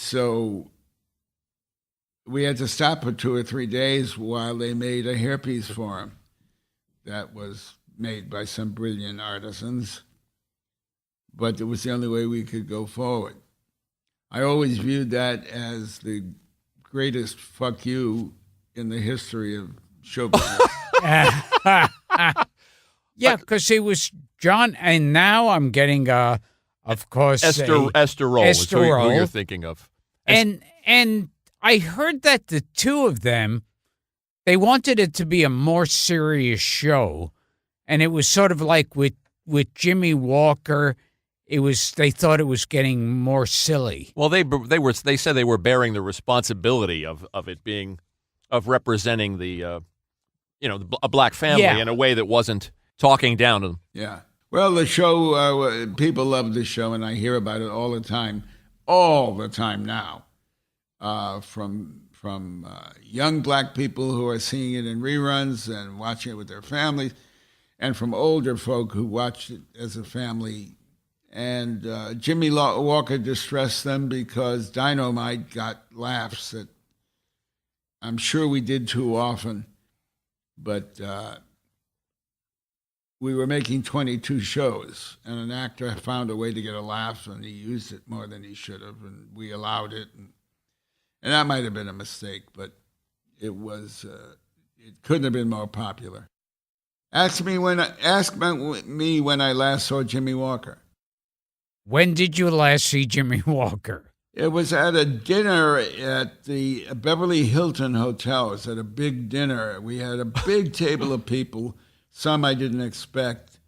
So we had to stop for 2 or 3 days while they made a hairpiece for him that was made by some brilliant artisans. But it was the only way we could go forward. I always viewed that as the greatest fuck you in the history of show business. Yeah, because he was John, and now I'm getting, of course, Esther Roll is who Roll. you're thinking of. And I heard that the two of them, they wanted it to be a more serious show, and it was sort of like with Jimmy Walker. They thought it was getting more silly. Well, they said they were bearing the responsibility of it being of representing the a black family in a way that wasn't talking down to them. Yeah. Well, the show, people love the show, and I hear about it all the time now, from young black people who are seeing it in reruns and watching it with their families, and from older folk who watched it as a family. And Jimmy Walker distressed them because Dynamite got laughs that I'm sure we did too often, but we were making 22 shows, and an actor found a way to get a laugh, and he used it more than he should have, and we allowed it. And that might have been a mistake, but it couldn't have been more popular. Ask me when I last saw Jimmy Walker. When did you last see Jimmy Walker? It was at a dinner at the Beverly Hilton Hotel. It was at a big dinner. We had a big table of people, some I didn't expect.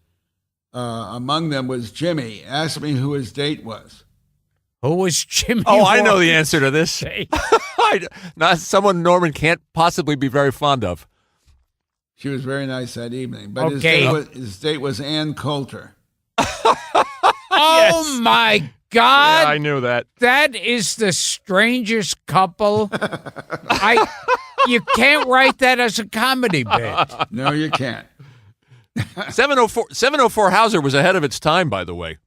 Among them was Jimmy. Asked me who his date was. Who was Jimmy Oh, Walker? I know the answer to this. Not someone Norman can't possibly be very fond of. She was very nice that evening. But Okay. his date was Ann Coulter. Oh, my God. Yeah, I knew that. That is the strangest couple. You can't write that as a comedy bit. No, you can't. 704 Hauser was ahead of its time, by the way.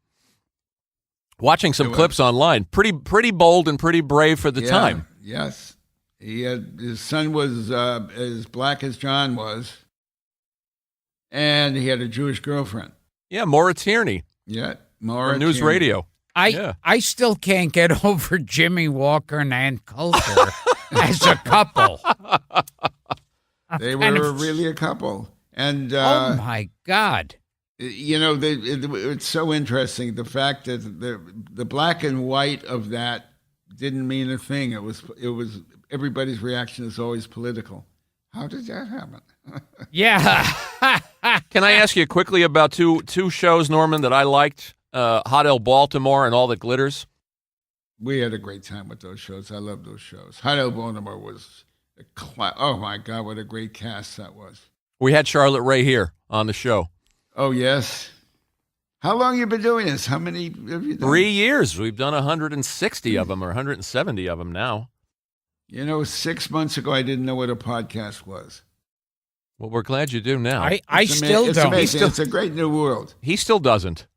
Watching some clips online, pretty bold and pretty brave for the time. Yes, his son was as black as John was, and he had a Jewish girlfriend. Yeah, Maura Tierney. Yeah, From Maura News Tierney. Radio. I still can't get over Jimmy Walker and Ann Coulter as a couple. They kind were of- really a couple, and Oh my God! it's so interesting the fact that the black and white of that didn't mean a thing. It was everybody's reaction is always political. How did that happen? Yeah. Can I ask you quickly about two shows, Norman, that I liked? Hot L Baltimore and All That Glitters. We had a great time with those shows. I love those shows. Hot L Baltimore was oh my God, what a great cast that was. We had Charlotte Ray here on the show. Oh, yes. How long you been doing this? How many have you done? 3 years. We've done 160 of them or 170 of them now. 6 months ago, I didn't know what a podcast was. Well, we're glad you do now. I still It's don't. amazing. It's a great new world. He still doesn't.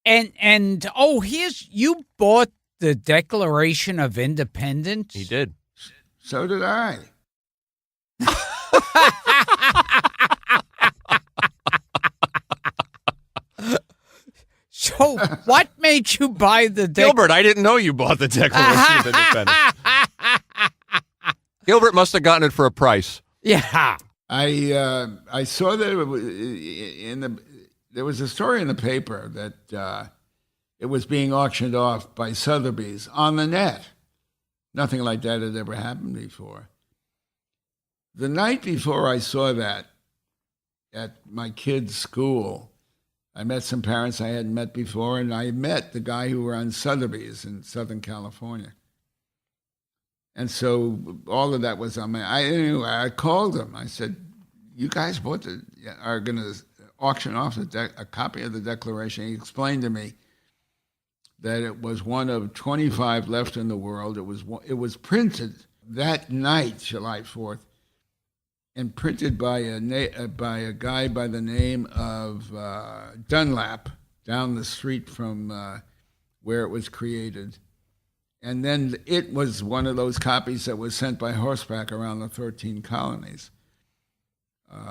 And you bought the Declaration of Independence? He did. So did I. So what made you buy the Gilbert, I didn't know you bought the Declaration of Independence. Gilbert must have gotten it for a price. Yeah. I saw that there was a story in the paper that it was being auctioned off by Sotheby's on the net. Nothing like that had ever happened before. The night before I saw that at my kid's school, I met some parents I hadn't met before, and I met the guy who ran Sotheby's in Southern California. And so all of that was on I called him. I said, "You guys are going to auction off a copy of the Declaration." He explained to me that it was one of 25 left in the world. It was printed that night, July 4th, and printed by a guy by the name of Dunlap down the street from where it was created. And then it was one of those copies that was sent by horseback around the 13 colonies.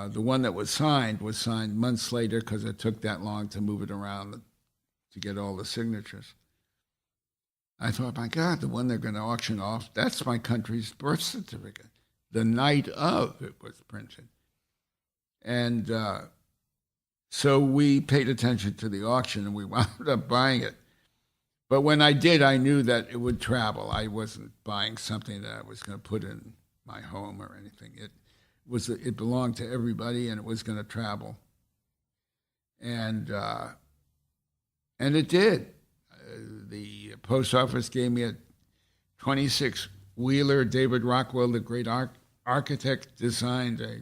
The one that was signed months later because it took that long to move it around to get all the signatures. I thought, my God, the one they're going to auction off, that's my country's birth certificate. The night of it was printed. And so we paid attention to the auction and we wound up buying it. But when I did, I knew that it would travel. I wasn't buying something that I was going to put in my home or anything. It belonged to everybody, and it was going to travel. And it did. The post office gave me a 26-wheeler. David Rockwell, the great architect, designed a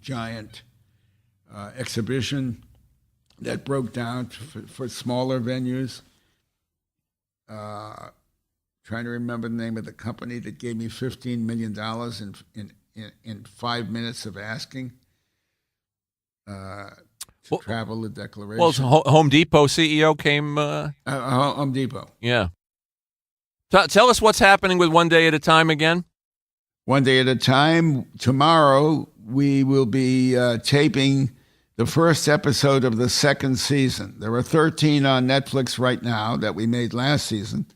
giant exhibition that broke down for smaller venues. Trying to remember the name of the company that gave me $15 million in 5 minutes of asking to travel the Declaration. Well, Home Depot CEO came. Home Depot. Yeah. Tell us what's happening with One Day at a Time again. One Day at a Time. Tomorrow we will be taping the first episode of the second season. There are 13 on Netflix right now that we made last season,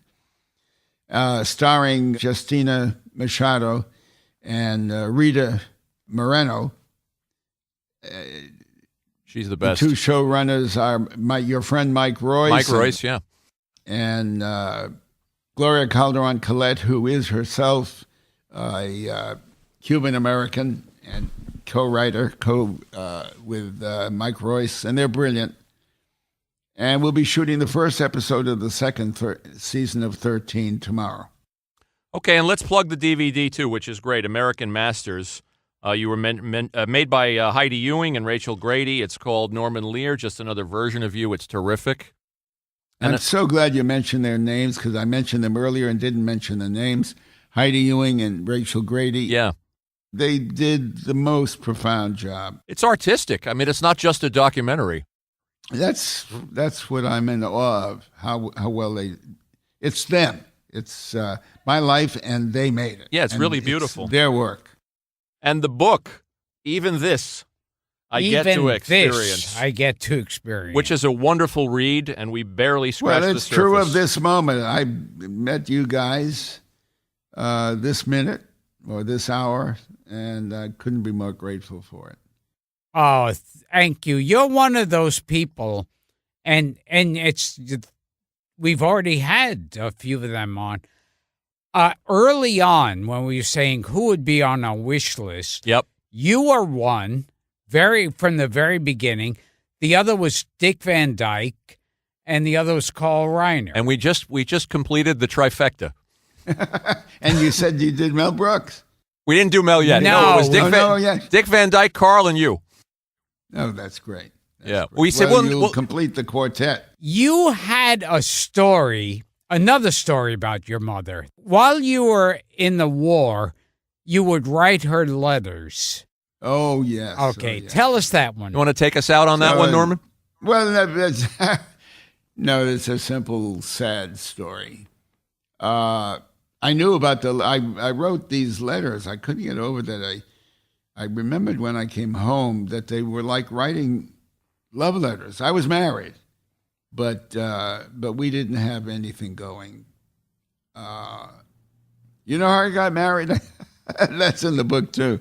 starring Justina Machado and Rita Moreno. She's the best. The two showrunners are your friend Mike Royce. Mike Royce, yeah. And Gloria Calderon-Collette, who is herself a Cuban-American and co-writer with Mike Royce, and they're brilliant. And we'll be shooting the first episode of the second season of 13 tomorrow. Okay, and let's plug the DVD, too, which is great. American Masters. You were made by Heidi Ewing and Rachel Grady. It's called Norman Lear, just another version of you. It's terrific. And I'm so glad you mentioned their names, because I mentioned them earlier and didn't mention the names. Heidi Ewing and Rachel Grady. Yeah. They did the most profound job. It's artistic. I mean, it's not just a documentary. That's what I'm in awe of, how well it's them. It's my life, and they made it. Yeah, it's really beautiful. It's their work. And the book, even this, I get to experience. Which is a wonderful read, and we barely scratched the surface. Well, it's true of this moment. I met you guys this minute or this hour, and I couldn't be more grateful for it. Oh, thank you. You're one of those people, and we've already had a few of them on. Early on, when we were saying who would be on our wish list, yep, you are one, from the very beginning. The other was Dick Van Dyke, and the other was Carl Reiner. And we just completed the trifecta. And you said you did Mel Brooks. We didn't do Mel yet. No, it was Dick Van Dyke, Carl, and you. Oh, that's great. Yeah. Great. We said, you'll complete the quartet. You had another story about your mother. While you were in the war, you would write her letters. Oh, yes. Okay, yes. Tell us that one. You want to take us out on that one, Norman? Well, no, it's a simple, sad story. I knew about I wrote these letters. I couldn't get over that. I remembered when I came home that they were like writing love letters. I was married, but we didn't have anything going. You know how I got married? That's in the book too.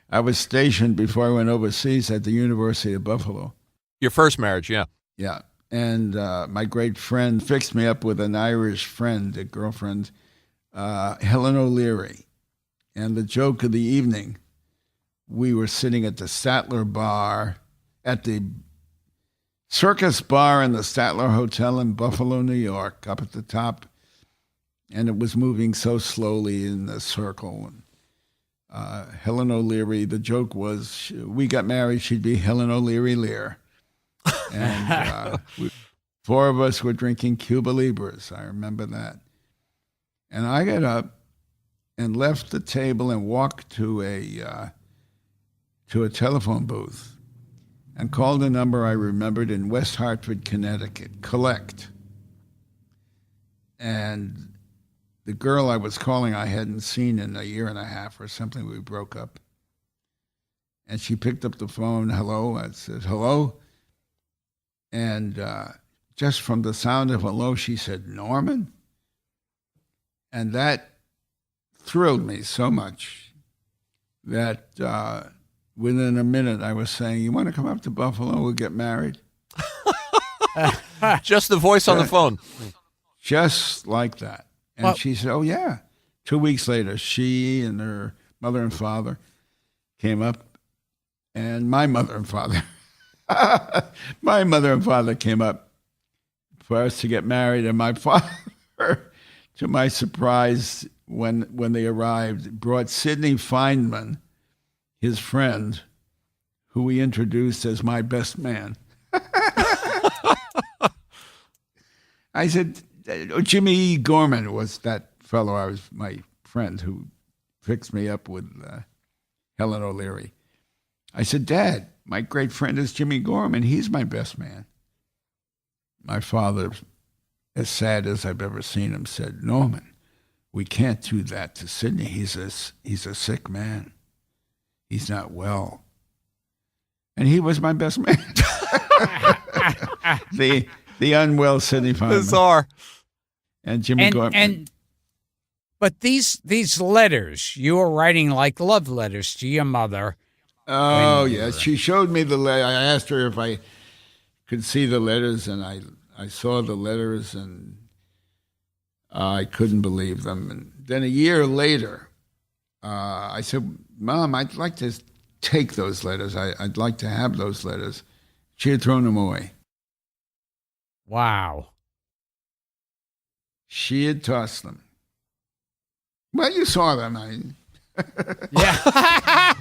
I was stationed before I went overseas at the University of Buffalo. Your first marriage, yeah. Yeah, and my great friend fixed me up with an Irish friend, a girlfriend, Helen O'Leary. And the joke of the evening, we were sitting at the Statler Bar, at the Circus Bar in the Statler Hotel in Buffalo, New York, up at the top. And it was moving so slowly in the circle. And Helen O'Leary, the joke was, we got married, she'd be Helen O'Leary Lear. And four of us were drinking Cuba Libras. I remember that. And I got up and left the table and walked to a telephone booth and called a number I remembered in West Hartford, Connecticut, Collect. And the girl I was calling I hadn't seen in a year and a half or something. We broke up. And she picked up the phone. Hello. I said, hello. And just from the sound of hello, she said, Norman? And that thrilled me so much that within a minute I was saying, you want to come up to Buffalo? We'll get married. Just the voice on the phone. Just like that. And she said, oh, yeah. 2 weeks later, she and her mother and father came up. And my mother and father came up for us to get married. And my father, to my surprise, when they arrived, brought Sidney Feynman, his friend, who he introduced as my best man. I said, Jimmy Gorman was that fellow. I was my friend who fixed me up with Helen O'Leary. I said, Dad, my great friend is Jimmy Gorman. He's my best man. My father, as sad as I've ever seen him, said, Norman, we can't do that to Sidney. He's a sick man. He's not well. And he was my best man. the unwell Sidney Feynman. Bizarre. And Jimmy Gorman. But these letters, you were writing like love letters to your mother. Oh, yes. She showed me the letter. I asked her if I could see the letters, and I saw the letters, and I couldn't believe them. And then a year later, I said, Mom, I'd like to take those letters. I'd like to have those letters. She had thrown them away. Wow. She had tossed them. Well, you saw them. Yeah.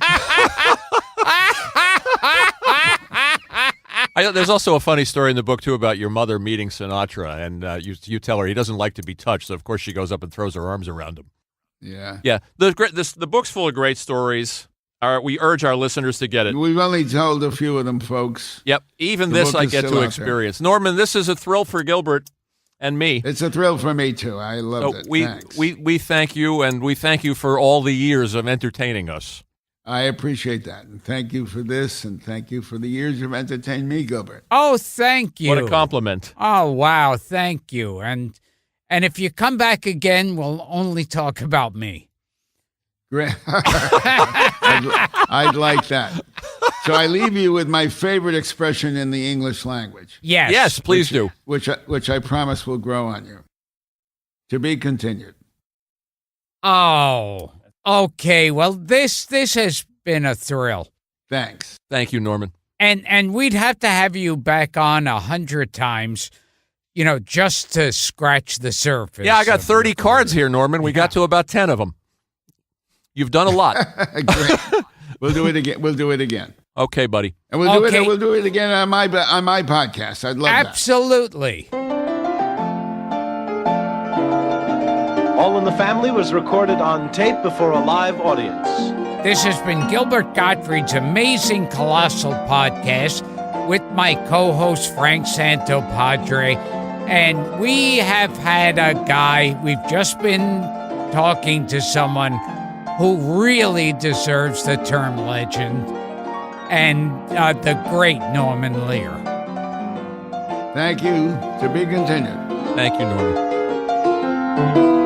There's also a funny story in the book, too, about your mother meeting Sinatra, and you tell her he doesn't like to be touched, so of course she goes up and throws her arms around him. Yeah. Yeah. The book's full of great stories. We urge our listeners to get it. We've only told a few of them, folks. Yep. Even The this book I is get still to out experience. Norman, this is a thrill for Gilbert and me. It's a thrill for me, too. I loved it. Thanks. We thank you, and we thank you for all the years of entertaining us. I appreciate that. And thank you for this, and thank you for the years you've entertained me, Gilbert. Oh, thank you. What a compliment. Oh, wow. Thank you. And if you come back again, we'll only talk about me. Great. I'd like that. So I leave you with my favorite expression in the English language. Yes. Yes, please do. Which I promise will grow on you. To be continued. Oh, okay. Well, this has been a thrill. Thanks. Thank you, Norman. And we'd have to have you back on 100 times, just to scratch the surface. Yeah, I got 30 cards here, Norman. We got to about 10 of them. You've done a lot. Great. We'll do it again. Okay, buddy. And we'll do it again on my podcast. I'd love Absolutely. All in the Family was recorded on tape before a live audience. This has been Gilbert Gottfried's amazing Colossal podcast with my co-host Frank Santopadre. And we have had a guy, we've just been talking to someone who really deserves the term legend, and the great Norman Lear. Thank you. To be continued. Thank you, Norman.